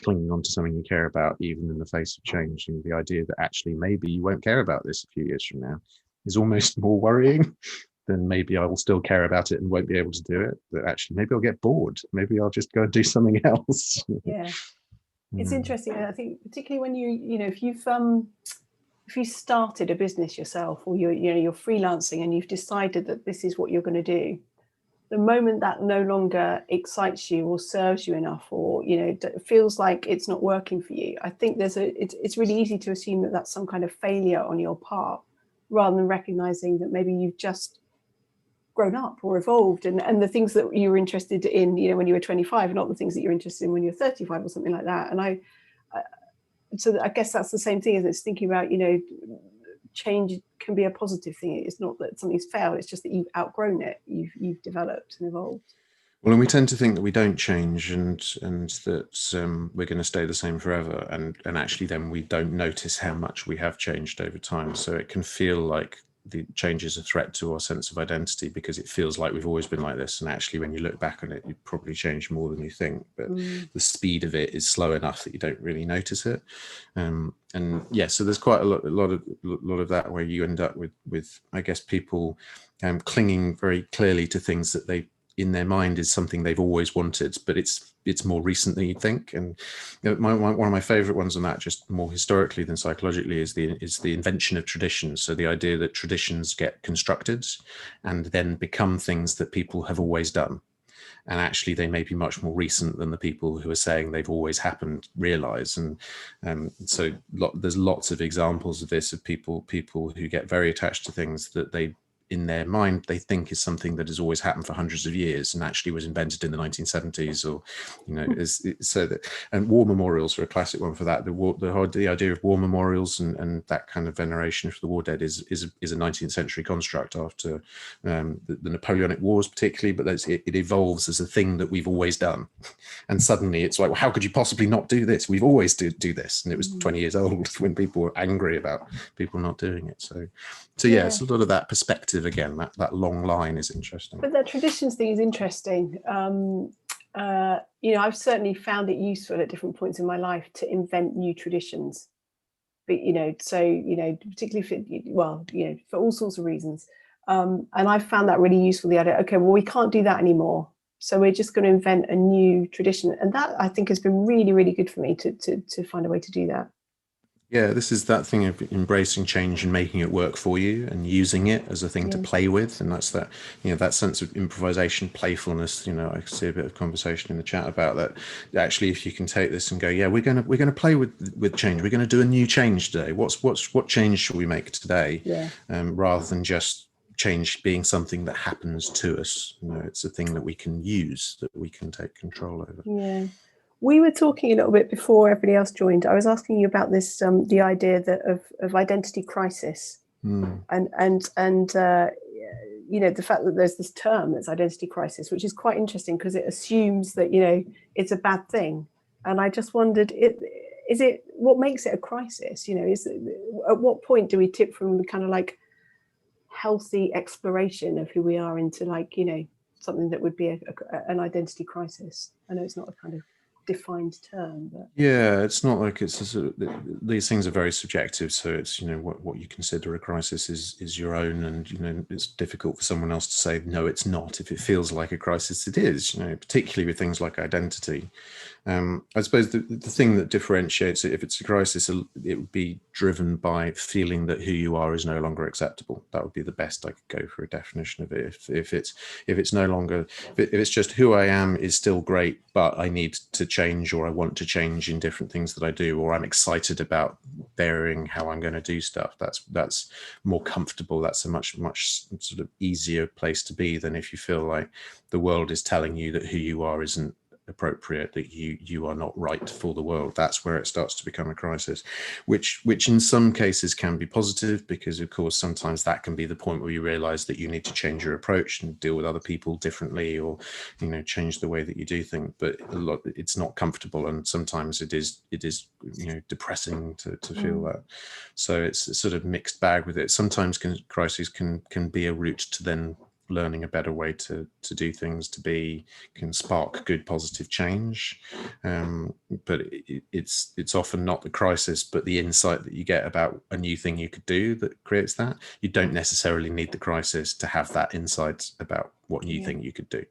clinging on to something you care about, even in the face of change. And the idea that actually maybe you won't care about this a few years from now is almost more worrying than maybe I will still care about it and won't be able to do it. That actually maybe I'll get bored. Maybe I'll just go and do something else. Yeah. It's interesting. I think particularly when if you started a business yourself, or you're freelancing and you've decided that this is what you're going to do, the moment that no longer excites you or serves you enough, or feels like it's not working for you, I think it's really easy to assume that that's some kind of failure on your part, rather than recognizing that maybe you've just grown up or evolved, and the things that you were interested in when you were 25 are not the things that you're interested in when you're 35 or something like that. And so I guess that's the same thing, as it's thinking about change can be a positive thing. It's not that something's failed, it's just that you've outgrown it, you've developed and evolved. Well, and we tend to think that we don't change and that we're going to stay the same forever, and actually then we don't notice how much we have changed over time. So it can feel like the change is a threat to our sense of identity, because it feels like we've always been like this, and actually when you look back on it, you've probably changed more than you think, but the speed of it is slow enough that you don't really notice it. And yeah, so there's quite a lot of that, where you end up with I guess people clinging very clearly to things that they in their mind is something they've always wanted, but it's more recent than you'd think. And one of my favorite ones on that, just more historically than psychologically, is the invention of tradition. So the idea that traditions get constructed and then become things that people have always done, and actually they may be much more recent than the people who are saying they've always happened realize. And so there's lots of examples of this, of people who get very attached to things that they in their mind they think is something that has always happened for hundreds of years and actually was invented in the 1970s, or so that. And war memorials are a classic one for that. The idea of war memorials and that kind of veneration for the war dead is a 19th century construct after the Napoleonic Wars particularly, but it evolves as a thing that we've always done, and suddenly it's like, well, how could you possibly not do this? We've always do this. And it was 20 years old when people were angry about people not doing it. So yeah, it's a lot of that perspective again. That long line is interesting. But that traditions thing is interesting. I've certainly found it useful at different points in my life to invent new traditions. But particularly for all sorts of reasons. And I found that really useful. The idea, okay, well, we can't do that anymore, so we're just going to invent a new tradition, and that I think has been really, really good for me to find a way to do that. Yeah, this is that thing of embracing change and making it work for you and using it as a thing to play with. And that's that, that sense of improvisation, playfulness. I see a bit of conversation in the chat about that. Actually, if you can take this and go, yeah, we're going to play with change. We're going to do a new change today. What change should we make today? Yeah. Rather than just change being something that happens to us. It's a thing that we can use, that we can take control over. Yeah. We were talking a little bit before everybody else joined. I was asking you about this, the idea of identity crisis, and the fact that there's this term that's identity crisis, which is quite interesting because it assumes that it's a bad thing. And I just wondered, is it what makes it a crisis? At what point do we tip from the kind of like healthy exploration of who we are into something that would be an identity crisis? I know it's not a kind of defined term, but it's not like it's these things are very subjective, so it's what you consider a crisis is your own, and it's difficult for someone else to say no, it's not. If it feels like a crisis, it is, particularly with things like identity. I suppose the thing that differentiates it, if it's a crisis, it would be driven by feeling that who you are is no longer acceptable. That would be the best I could go for a definition of it. If it's no longer, if it's just who I am is still great, but I need to change, or I want to change in different things that I do, or I'm excited about varying how I'm going to do stuff. That's more comfortable. That's a much sort of easier place to be than if you feel like the world is telling you that who you are isn't appropriate, that you are not right for the world. That's where it starts to become a crisis, which in some cases can be positive, because of course sometimes that can be the point where you realize that you need to change your approach and deal with other people differently, or change the way that you do things. But it's not comfortable, and sometimes it is depressing to feel that. So it's a sort of mixed bag with it. Sometimes crises can be a route to then learning a better way to do things, can spark good positive change, but it's often not the crisis but the insight that you get about a new thing you could do that creates that. You don't necessarily need the crisis to have that insight about what new thing you could do.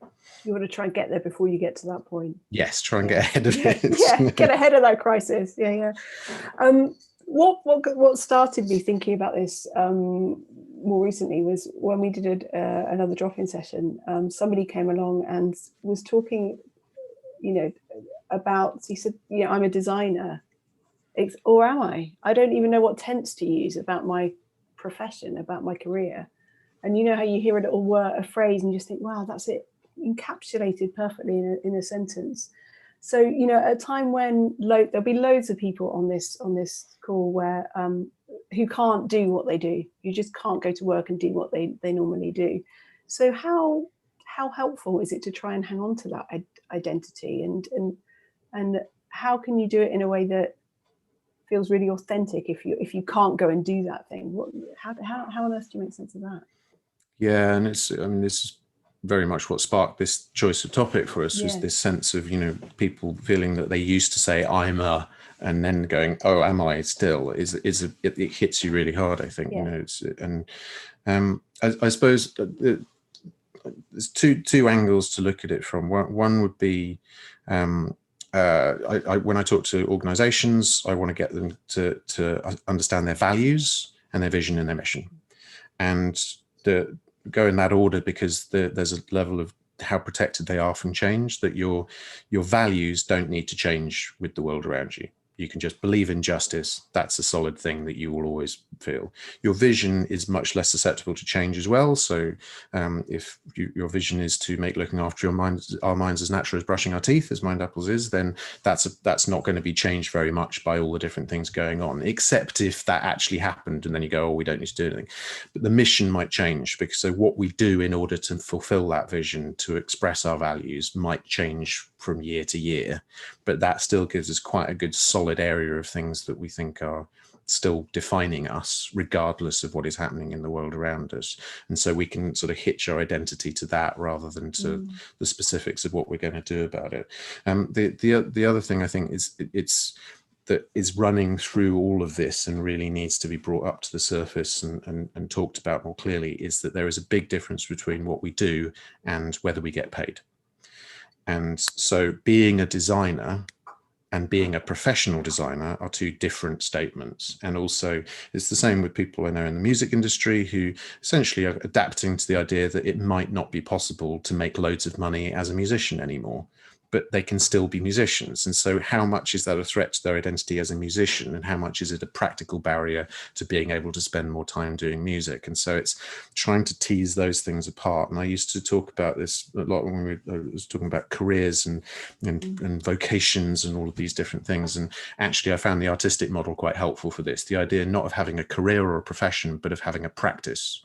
You want to try and get there before you get to that point. Yes, try and get ahead of it. Get ahead of that crisis. What started me thinking about this more recently was when we did another drop-in session. Somebody came along and was talking, about, he said, I'm a designer, or am I? I don't even know what tense to use about my profession, about my career. And how you hear a little word, a phrase, and you just think, wow, that's it, encapsulated perfectly in a sentence. So, at a time when there'll be loads of people on this call where who can't do what they do. You just can't go to work and do what they normally do. So how helpful is it to try and hang on to that identity, and how can you do it in a way that feels really authentic if you can't go and do that thing? How on earth do you make sense of that? Yeah, and this is very much what sparked this choice of topic for us, was this sense of people feeling that they used to say I'm a, and then going, oh, am I still, it hits you really hard, I think. I suppose there's two angles to look at it from. One would be when I talk to organizations, I want to get them to understand their values and their vision and their mission, and go in that order, because there's a level of how protected they are from change, that your values don't need to change with the world around you. You can just believe in justice. That's a solid thing that you will always feel. Your vision is much less susceptible to change as well. So if your vision is to make looking after our minds as natural as brushing our teeth, as Mind Apples is, then that's not going to be changed very much by all the different things going on, except if that actually happened and then you go, oh, we don't need to do anything. But the mission might change, because so what we do in order to fulfill that vision, to express our values, might change from year to year, but that still gives us quite a good solid area of things that we think are still defining us, regardless of what is happening in the world around us. And so we can sort of hitch our identity to that rather than to the specifics of what we're going to do about it. The other thing I think is running through all of this and really needs to be brought up to the surface and talked about more clearly, is that there is a big difference between what we do and whether we get paid. And so being a designer and being a professional designer are two different statements. And also it's the same with people I know in the music industry who essentially are adapting to the idea that it might not be possible to make loads of money as a musician anymore, but they can still be musicians. And so how much is that a threat to their identity as a musician, and how much is it a practical barrier to being able to spend more time doing music? And so it's trying to tease those things apart. And I used to talk about this a lot when I was talking about careers and vocations and all of these different things. And actually I found the artistic model quite helpful for this, the idea not of having a career or a profession, but of having a practice.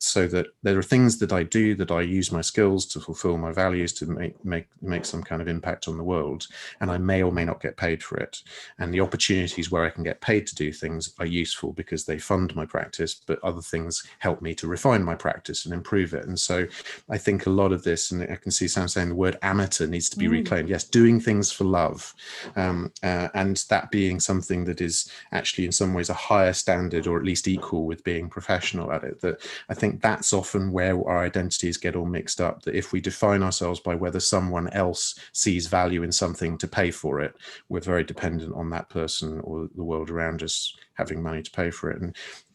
So that there are things that I do, that I use my skills to fulfill my values, to make some kind of impact on the world, and I may or may not get paid for it. And the opportunities where I can get paid to do things are useful because they fund my practice, but other things help me to refine my practice and improve it. And so I think a lot of this, and I can see Sam saying the word amateur needs to be reclaimed. Yes, doing things for love, and that being something that is actually in some ways a higher standard, or at least equal with being professional at it. That I think that's often where our identities get all mixed up, that if we define ourselves by whether someone else sees value in something to pay for it, we're very dependent on that person or the world around us having money to pay for it.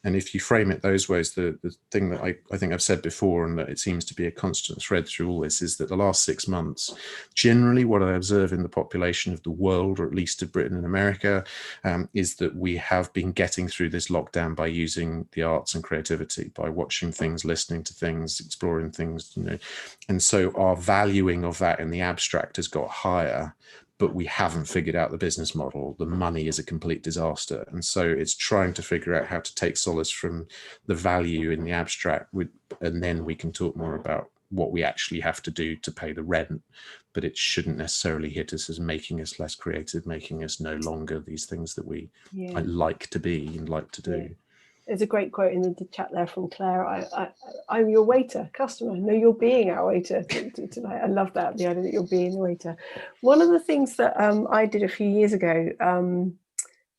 And if you frame it those ways, the thing that I think I've said before, and that it seems to be a constant thread through all this, is that the last 6 months, generally what I observe in the population of the world, or at least of Britain and America, is that we have been getting through this lockdown by using the arts and creativity, by watching things, listening to things, exploring things, and so our valuing of that in the abstract has got higher, but we haven't figured out the business model. The money is a complete disaster. And so it's trying to figure out how to take solace from the value in the abstract, and then we can talk more about what we actually have to do to pay the rent. But it shouldn't necessarily hit us as making us less creative, making us no longer these things that we like to be and like to do. There's a great quote in the chat there from Claire. I'm your waiter, customer. No, you're being our waiter tonight. I love that, the idea that you're being the waiter. One of the things that I did a few years ago,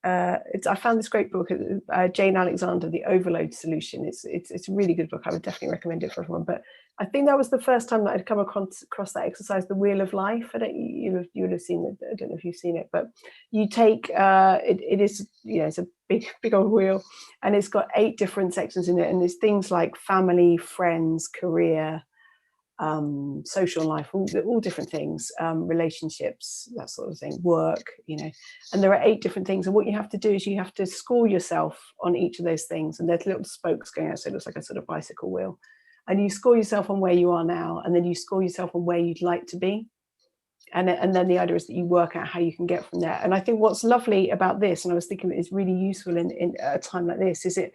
I found this great book, Jane Alexander, The Overload Solution. It's a really good book. I would definitely recommend it for everyone. But I think that was the first time that I'd come across that exercise, the Wheel of Life. You would have seen it. I don't know if you've seen it, but you take it is, it's a big old wheel, and it's got 8 different sections in it, and there's things like family, friends, career, social life, all different things, relationships, that sort of thing, work, and there are 8 different things. And what you have to do is you have to score yourself on each of those things, and there's little spokes going out, so it looks like a sort of bicycle wheel, and you score yourself on where you are now, and then you score yourself on where you'd like to be, and then the idea is that you work out how you can get from there. And I think what's lovely about this, and I was thinking is really useful in a time like this, is it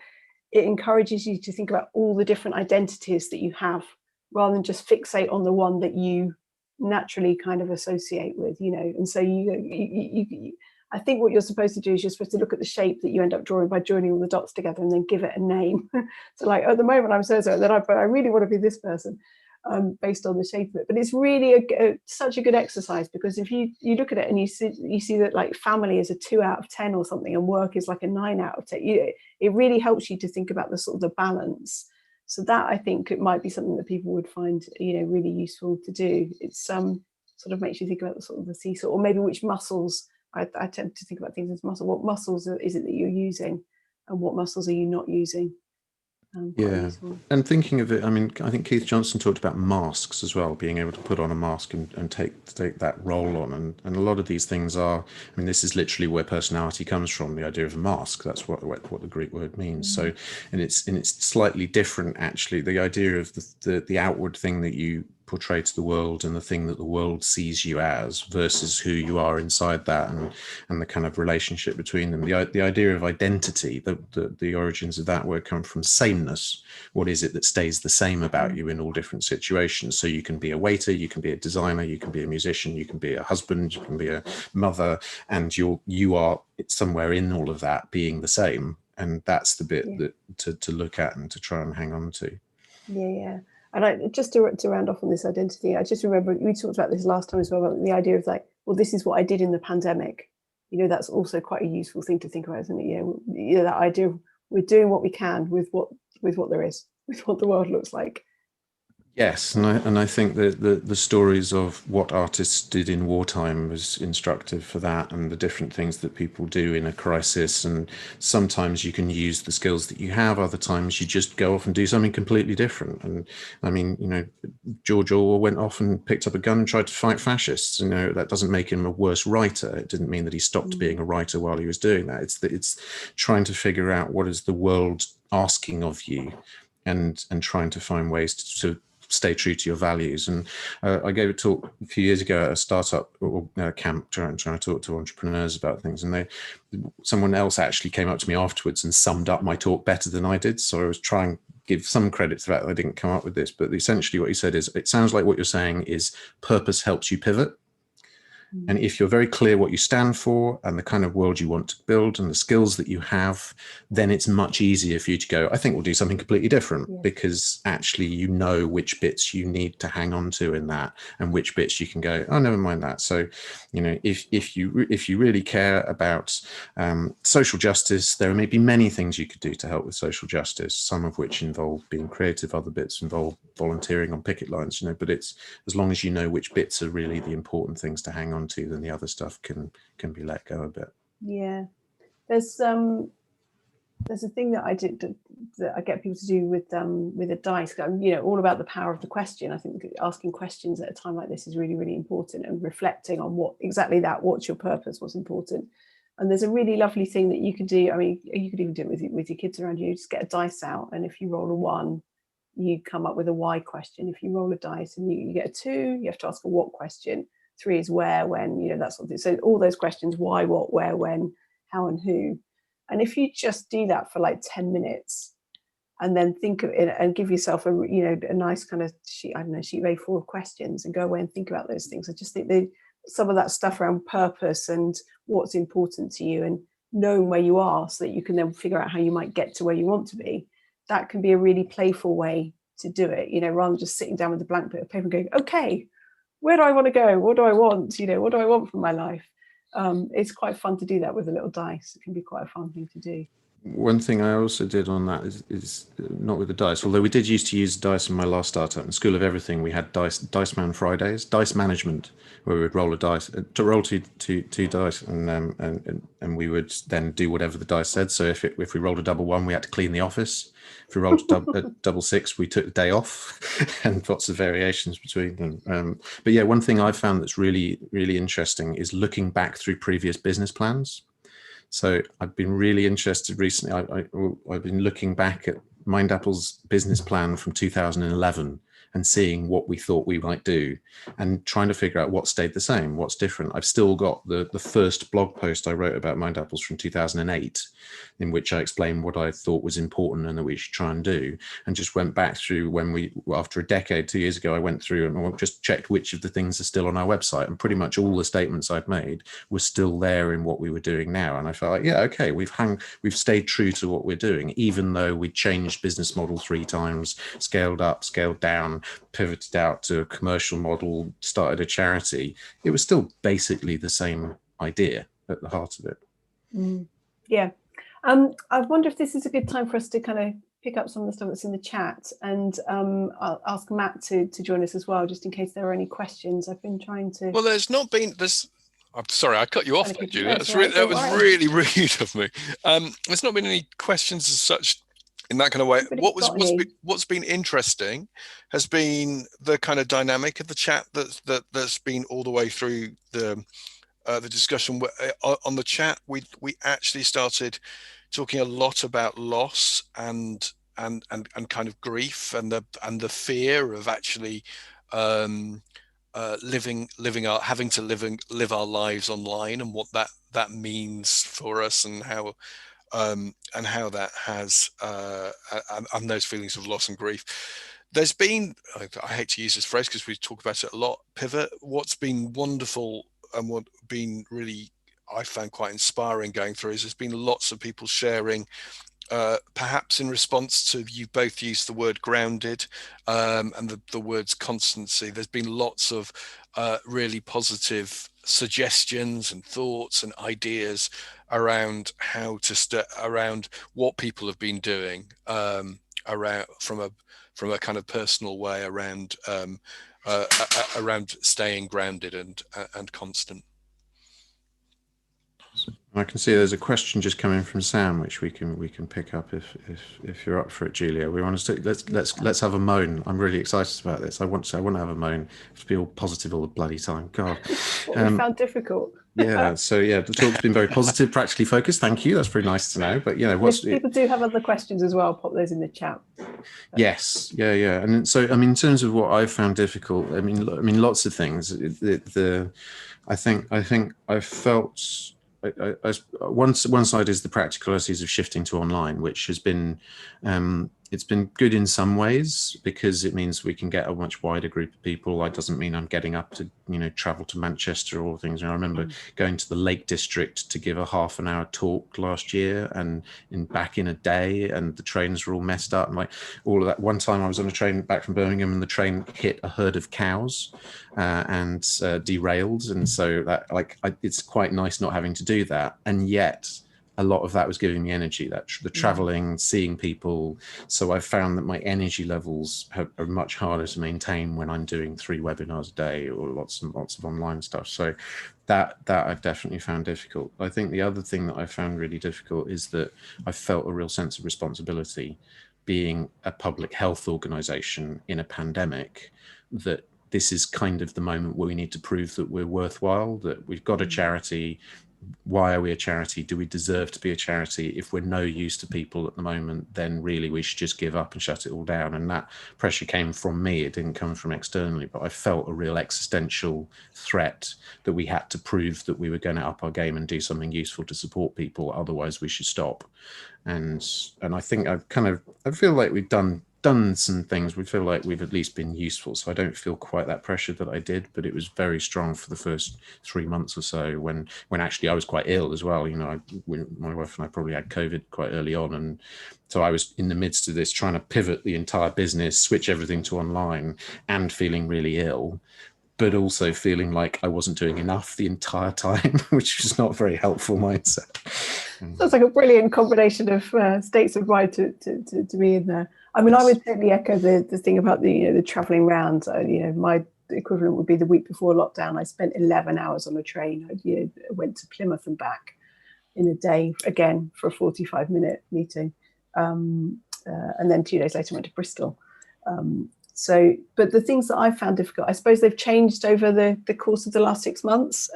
encourages you to think about all the different identities that you have, rather than just fixate on the one that you naturally kind of associate with, And so you I think what you're supposed to do is you're supposed to look at the shape that you end up drawing by joining all the dots together, and then give it a name. So like at the moment I'm so, then I really want to be this person, based on the shape of it. But it's really such a good exercise, because if you look at it and you see that like family is a 2 out of 10 or something, and work is like a 9 out of 10, it really helps you to think about the sort of the balance. So that, I think, it might be something that people would find, really useful to do. It's sort of makes you think about the sort of the seesaw, or maybe which muscles. I tend to think about things as muscle. What muscles is it that you're using, and what muscles are you not using? quite Yeah. useful. And thinking of it, I mean, I think Keith Johnson talked about masks as well, being able to put on a mask and take that role on. And a lot of these things are, I mean, this is literally where personality comes from, the idea of a mask. That's what the Greek word means. So, and it's slightly different, actually. The idea of the outward thing that you portray to the world and the thing that the world sees you as versus who you are inside that, and the kind of relationship between them. The idea of identity, the origins of that word come from sameness. What is it that stays the same about you in all different situations? So you can be a waiter, you can be a designer, you can be a musician, you can be a husband, you can be a mother, and you are somewhere in all of that being the same. And that's the bit that to look at and to try and hang on to. Yeah. And just to round off on this identity, I just remember we talked about this last time as well, about the idea of like, well, this is what I did in the pandemic. That's also quite a useful thing to think about, isn't it? That idea of we're doing what we can with what there is, with what the world looks like. Yes, and I think that the stories of what artists did in wartime was instructive for that, and the different things that people do in a crisis. And sometimes you can use the skills that you have, other times you just go off and do something completely different. And I mean, George Orwell went off and picked up a gun and tried to fight fascists. That doesn't make him a worse writer. It didn't mean that he stopped being a writer while he was doing that. It's trying to figure out what is the world asking of you, and trying to find ways to stay true to your values. And I gave a talk a few years ago at a startup camp trying to talk to entrepreneurs about things, and someone else actually came up to me afterwards and summed up my talk better than I did. So I was trying to give some credit to that. I didn't come up with this, but essentially what he said is, it sounds like what you're saying is purpose helps you pivot. And if you're very clear what you stand for and the kind of world you want to build and the skills that you have, then it's much easier for you to go, I think we'll do something completely different, because actually which bits you need to hang on to in that, and which bits you can go, oh, never mind that. So, if you really care about social justice, there may be many things you could do to help with social justice, some of which involve being creative, other bits involve volunteering on picket lines, but it's, as long as you know which bits are really the important things to hang on to, then the other stuff can be let go a bit. Yeah, there's a thing that I did that I get people to do with a dice. All about the power of the question. I think asking questions at a time like this is really, really important, and reflecting on what's your purpose, what's important. And there's a really lovely thing that you can do. I mean, you could even do it with your kids around you. Just get a dice out, and if you roll a 1, you come up with a why question. If you roll a dice and you get a 2, you have to ask a what question. 3 is where, when, that sort of thing. So all those questions: why, what, where, when, how, and who. And if you just do that for like 10 minutes, and then think of it and give yourself a nice kind of sheet of A4 of questions, and go away and think about those things. I just think some of that stuff around purpose and what's important to you, and knowing where you are, so that you can then figure out how you might get to where you want to be. That can be a really playful way to do it, rather than just sitting down with a blank bit of paper and going, okay, where do I want to go? What do I want? What do I want from my life? It's quite fun to do that with a little dice. It can be quite a fun thing to do. One thing I also did on that is not with the dice, although we did used to use dice in my last startup. In School of Everything, we had dice man Fridays, dice management, where we would roll two dice, and we would then do whatever the dice said. So if we rolled a double 1, we had to clean the office. If we rolled a double 6, we took the day off, and lots of variations between them. But yeah, one thing I found that's really, really interesting is looking back through previous business plans. So I've been really interested recently. I've been looking back at MindApple's business plan from 2011 and seeing what we thought we might do, and trying to figure out what stayed the same, what's different. I've still got the first blog post I wrote about MindApples from 2008, in which I explained what I thought was important and that we should try and do, and just went back through after a decade, 2 years ago, I went through and just checked which of the things are still on our website, and pretty much all the statements I'd made were still there in what we were doing now. And I felt like, yeah, okay, we've stayed true to what we're doing, even though we changed business model 3 times, scaled up, scaled down, pivoted out to a commercial model, started a charity. It was still basically the same idea at the heart of it. Yeah. I wonder if this is a good time for us to kind of pick up some of the stuff that's in the chat, and I'll ask Matt to join us as well, just in case there are any questions. I've been trying to. Well, I'm sorry, I cut you off there, Julia. That was right. really rude of me. There's not been any questions as such in that kind of way. Anybody got any? What's been interesting has been the kind of dynamic of the chat that's been all the way through the discussion. On the chat, we actually started talking a lot about loss and kind of grief and the fear of actually having to live our lives online, and what that means for us, and how that has and those feelings of loss and grief. There's been, I hate to use this phrase because we talk about it a lot, pivot. What's been wonderful and what been really, I found quite inspiring going through, is there's been lots of people sharing, perhaps in response to, you both used the word grounded, and the words constancy. There's been lots of really positive suggestions and thoughts and ideas around how to around what people have been doing, around from a kind of personal way around around staying grounded and constant. I can see there's a question just coming from Sam, which we can pick up if you're up for it, Julia. We want to let's have a moan. I'm really excited about this. I want to have a moan. I have to be all positive all the bloody time. God, what we found difficult. Yeah. So yeah, the talk's been very positive, practically focused. Thank you. That's pretty nice to know. But if people do have other questions as well, pop those in the chat. Yes. Yeah. And so, I mean, in terms of what I've found difficult, I mean, lots of things. I think I felt. One side is the practicalities of shifting to online, which has been it's been good in some ways because it means we can get a much wider group of people. It doesn't mean I'm getting up to travel to Manchester or things. I remember going to the Lake District to give a half-an-hour talk last year, and back in a day, and the trains were all messed up and like all of that. One time I was on a train back from Birmingham, and the train hit a herd of cows and derailed, and so that it's quite nice not having to do that, and yet a lot of that was giving me energy, that the traveling, seeing people. So I've found that my energy levels are much harder to maintain when I'm doing 3 webinars a day or lots and lots of online stuff. So that I've definitely found difficult. I think the other thing that I found really difficult is that I felt a real sense of responsibility being a public health organization in a pandemic, that this is kind of the moment where we need to prove that we're worthwhile, that we've got a charity. Why are we a charity? Do we deserve to be a charity? If we're no use to people at the moment, then really we should just give up and shut it all down. And that pressure came from me. It didn't come from externally, but I felt a real existential threat that we had to prove that we were going to up our game and do something useful to support people. Otherwise we should stop. And I think I feel like we've done some things. We feel like we've at least been useful, so I don't feel quite that pressure that I did, but it was very strong for the first 3 months or so when actually I was quite ill as well. My wife and I probably had COVID quite early on, and so I was in the midst of this trying to pivot the entire business, switch everything to online, and feeling really ill, but also feeling like I wasn't doing enough the entire time, which was not a very helpful mindset. Sounds like a brilliant combination of states of mind to be in there. I mean, I would totally echo the thing about the traveling around. My equivalent would be the week before lockdown. I spent 11 hours on a train. I went to Plymouth and back in a day, again, for a 45-minute meeting. And then 2 days later, I went to Bristol. But the things that I found difficult, I suppose they've changed over the course of the last 6 months.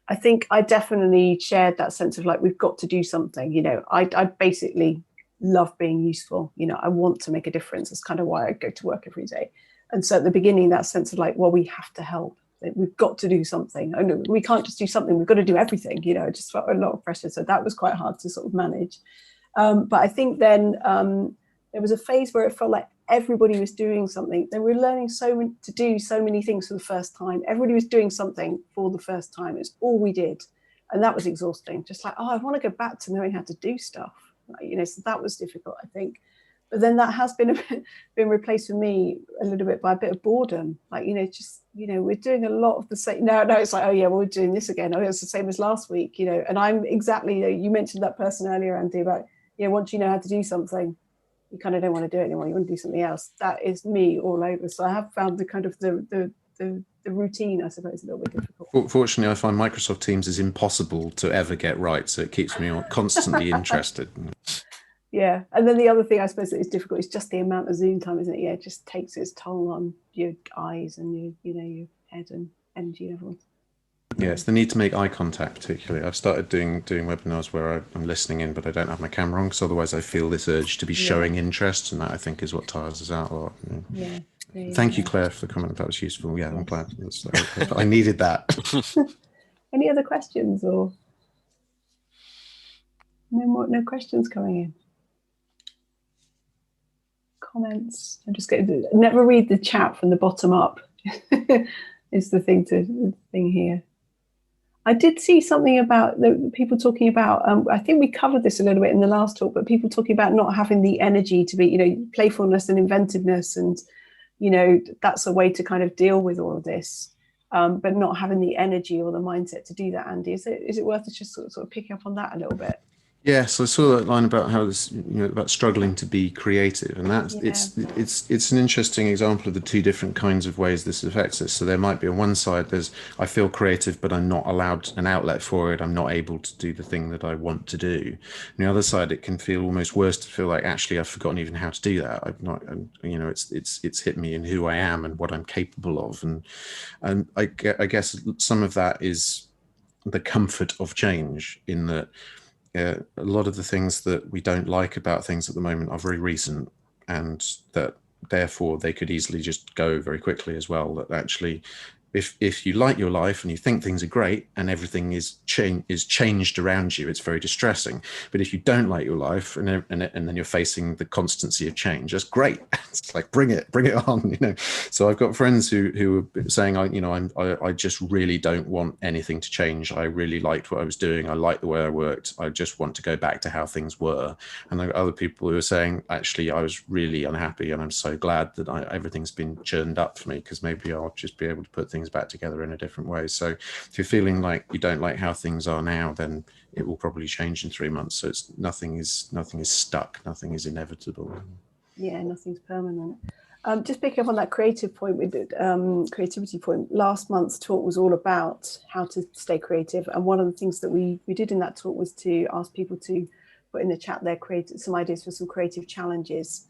I think I definitely shared that sense of like, we've got to do something. I basically love being useful. I want to make a difference. That's kind of why I go to work every day. And so at the beginning, that sense of like, well, we have to help. We've got to do something. I know we can't just do something. We've got to do everything. I just felt a lot of pressure. So that was quite hard to sort of manage. But I think then there was a phase where it felt like everybody was doing something. They were learning to do so many things for the first time. Everybody was doing something for the first time. It's all we did. And that was exhausting. Just like, I want to go back to knowing how to do stuff. So that was difficult, I think. But then that has been replaced for me a little bit by a bit of boredom. Like, we're doing a lot of the same. No, it's like, oh yeah, well, we're doing this again. Oh, it's the same as last week, and I'm exactly, you mentioned that person earlier, Andy, about, once you know how to do something, you kind of don't want to do it anymore. You want to do something else. That is me all over. So I have found the kind of the routine, I suppose, a little bit difficult. Fortunately, I find Microsoft Teams is impossible to ever get right. So it keeps me constantly interested. Yeah, and then the other thing I suppose that is difficult is just the amount of Zoom time, isn't it? Yeah, it just takes its toll on your eyes and your head and energy levels. Yes, the need to make eye contact, particularly. I've started doing webinars where I'm listening in, but I don't have my camera on, because otherwise I feel this urge to be showing interest, and that, I think, is what tires us out a lot. Yeah. Thank you, Claire, for the comment. That was useful. Yeah, I'm glad. I needed that. Any other questions, or no questions coming in? Comments? I'm just going to never read the chat from the bottom up. Is the thing here. I did see something about the people talking about, I think we covered this a little bit in the last talk, but people talking about not having the energy to be, playfulness and inventiveness, and, that's a way to kind of deal with all of this, but not having the energy or the mindset to do that. Andy, is it worth us just sort of picking up on that a little bit? Yes, I saw that line about how this, about struggling to be creative, and that's it's an interesting example of the two different kinds of ways this affects us. So there might be on one side, I feel creative, but I'm not allowed an outlet for it. I'm not able to do the thing that I want to do. On the other side, it can feel almost worse to feel like, actually, I've forgotten even how to do that. I've not, it's hit me in who I am and what I'm capable of, and I guess some of that is the comfort of change, in that. A lot of the things that we don't like about things at the moment are very recent, and that therefore they could easily just go very quickly as well. That actually, if you like your life and you think things are great and everything is changed around you, it's very distressing. But if you don't like your life and then you're facing the constancy of change, that's great. It's like, bring it on, So I've got friends who are saying, I just really don't want anything to change. I really liked what I was doing. I liked the way I worked. I just want to go back to how things were. And there are other people who are saying, actually, I was really unhappy, and I'm so glad that everything's been churned up for me, because maybe I'll just be able to put things back together in a different way. So if you're feeling like you don't like how things are now, then it will probably change in 3 months. So nothing is stuck, nothing is inevitable. Yeah, nothing's permanent. Just picking up on that creativity point, last month's talk was all about how to stay creative, and one of the things that we did in that talk was to ask people to put in the chat some ideas for some creative challenges.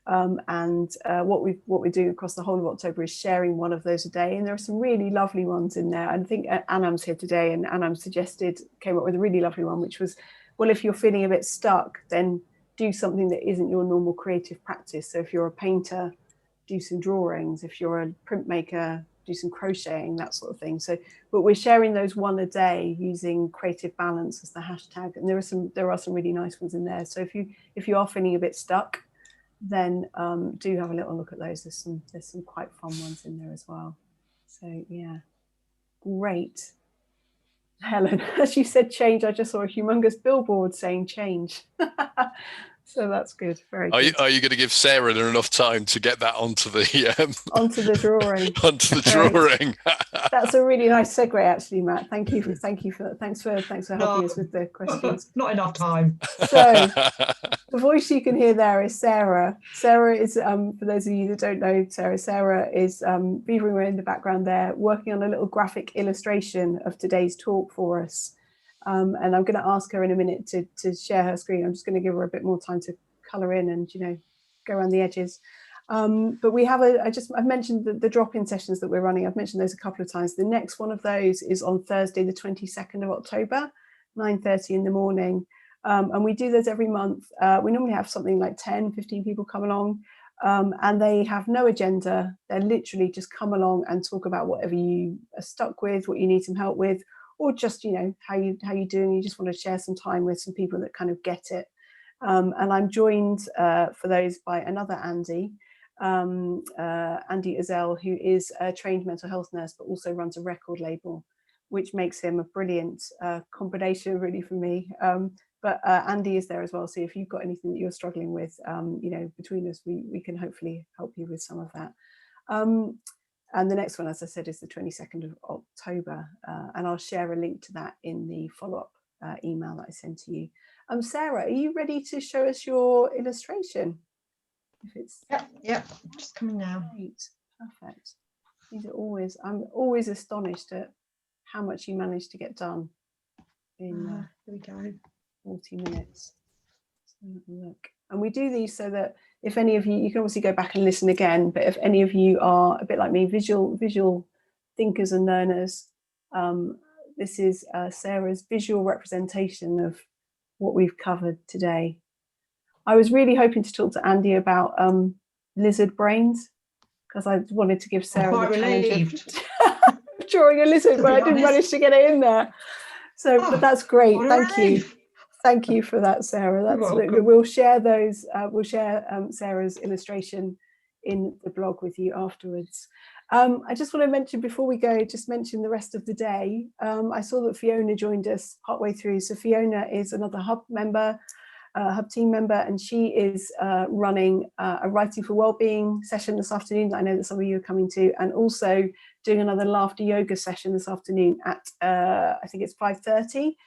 What we're doing across the whole of October is sharing one of those a day, and there are some really lovely ones in there. I think Anam's here today, and Anam came up with a really lovely one, which was, well, if you're feeling a bit stuck, then do something that isn't your normal creative practice. So if you're a painter, do some drawings. If you're a printmaker, do some crocheting, that sort of thing. So, but we're sharing those one a day using creative balance as the hashtag, and there are some really nice ones in there. So if you are feeling a bit stuck, then do have a little look at those. There's some quite fun ones in there as well. So yeah, great. Helen, as you said change, I just saw a humongous billboard saying change. So that's good. Very good. Are you going to give Sarah enough time to get that onto the onto the drawing? Onto the drawing. That's a really nice segue, actually, Matt. Thanks for helping us with the questions. Not enough time. So the voice you can hear there is Sarah. Sarah is, for those of you that don't know Sarah is beavering away in the background there, working on a little graphic illustration of today's talk for us. And I'm going to ask her in a minute to share her screen. I'm just going to give her a bit more time to colour in and, go around the edges. But we have I've mentioned the drop-in sessions that we're running. I've mentioned those a couple of times. The next one of those is on Thursday, the 22nd of October, 9:30 in the morning. And we do those every month. We normally have something like 10, 15 people come along, and they have no agenda. They're literally just come along and talk about whatever you are stuck with, what you need some help with, or just, how you doing. You just want to share some time with some people that kind of get it. And I'm joined for those by another Andy, Andy Azell, who is a trained mental health nurse, but also runs a record label, which makes him a brilliant combination really for me. But Andy is there as well. So if you've got anything that you're struggling with, between us, we can hopefully help you with some of that. And the next one, as I said, is the 22nd of October. And I'll share a link to that in the follow-up email that I sent to you. Sarah, are you ready to show us your illustration? If it's Yep, just coming now. Great, perfect. I'm always astonished at how much you managed to get done in Here we go. 40 minutes. Look, and we do these so that if any of you, you can obviously go back and listen again, but if any of you are a bit like me, visual thinkers and learners, this is Sarah's visual representation of what we've covered today. I was really hoping to talk to Andy about lizard brains, because I wanted to give Sarah the challenge of drawing a lizard, but I didn't manage to get it in there. So, but that's great. Thank you. Thank you for that, Sarah. That's we'll share those. We'll share Sarah's illustration in the blog with you afterwards. I just want to mention before we go, just mention the rest of the day. I saw that Fiona joined us partway through. So Fiona is another Hub member, Hub team member, and she is running a Writing for Wellbeing session this afternoon that I know that some of you are coming to, and also doing another laughter yoga session this afternoon at I think it's 5:30.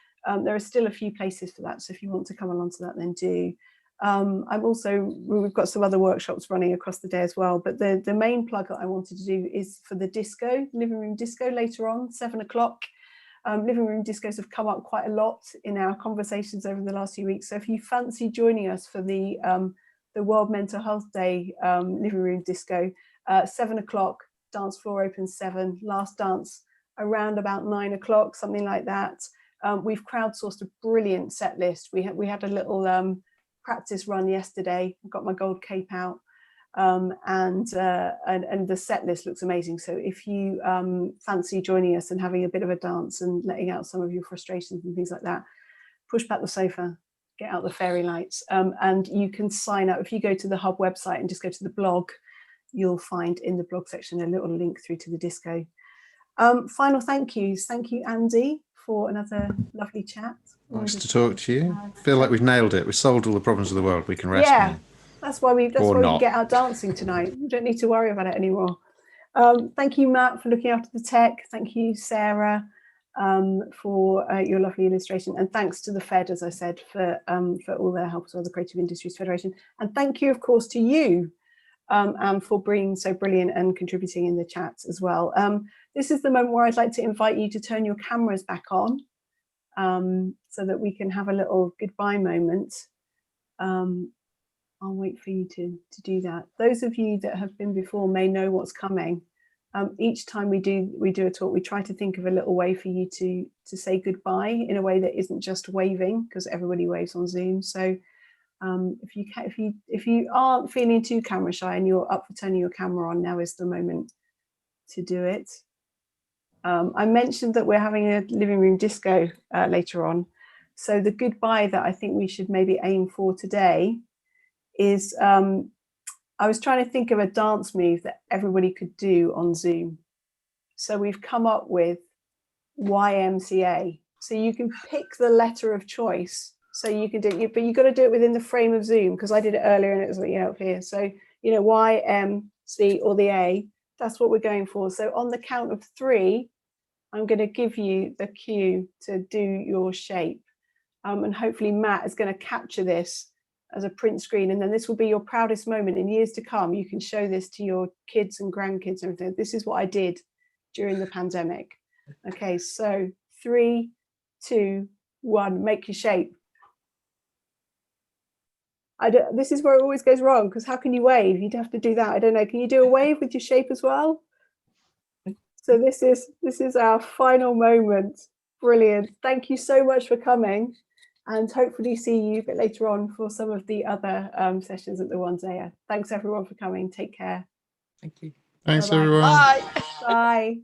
There are still a few places for that, so if you want to come along to that, then do. We've got some other workshops running across the day as well, but the main plug that I wanted to do is for the disco, living room disco later on, 7 o'clock. Living room discos have come up quite a lot in our conversations over the last few weeks, so if you fancy joining us for the World Mental Health Day living room disco, 7 o'clock, dance floor opens 7, last dance around about 9 o'clock, something like that. We've crowdsourced a brilliant set list. We had a little practice run yesterday. I've got my gold cape out, and the set list looks amazing. So if you fancy joining us and having a bit of a dance and letting out some of your frustrations and things like that, push back the sofa, get out the fairy lights, and you can sign up. If you go to the Hub website and just go to the blog, you'll find in the blog section a little link through to the disco. Final thank yous. Thank you, Andy, for another lovely chat. Nice to talk to you. Feel like we've nailed it. We've solved all the problems of the world. We can rest. Yeah, now. that's why we can get out dancing tonight. We don't need to worry about it anymore. Thank you, Matt, for looking after the tech. Thank you, Sarah, for your lovely illustration. And thanks to the Fed, as I said, for all their help as well, the Creative Industries Federation. And thank you, of course, to you for being so brilliant and contributing in the chat as well. This is the moment where I'd like to invite you to turn your cameras back on, so that we can have a little goodbye moment. I'll wait for you to do that. Those of you that have been before may know what's coming. Each time we do a talk, we try to think of a little way for you to say goodbye in a way that isn't just waving, because everybody waves on Zoom. So if you aren't feeling too camera shy and you're up for turning your camera on, now is the moment to do it. I mentioned that we're having a living room disco later on. So the goodbye that I think we should maybe aim for today is, I was trying to think of a dance move that everybody could do on Zoom. So we've come up with YMCA. So you can pick the letter of choice. So you can do it, but you've got to do it within the frame of Zoom, because I did it earlier and it was up here. So, Y, M, C, or the A, that's what we're going for. So on the count of 3, I'm going to give you the cue to do your shape. And hopefully Matt is going to capture this as a print screen. And then this will be your proudest moment in years to come. You can show this to your kids and grandkids and everything. This is what I did during the pandemic. Okay, so 3, 2, 1, make your shape. This is where it always goes wrong, because how can you wave? You'd have to do that. I don't know. Can you do a wave with your shape as well? So this is our final moment. Brilliant. Thank you so much for coming, and hopefully see you a bit later on for some of the other sessions at the One Day. Thanks everyone for coming. Take care. Thank you. Thanks, Bye-bye. everyone. Bye. Bye.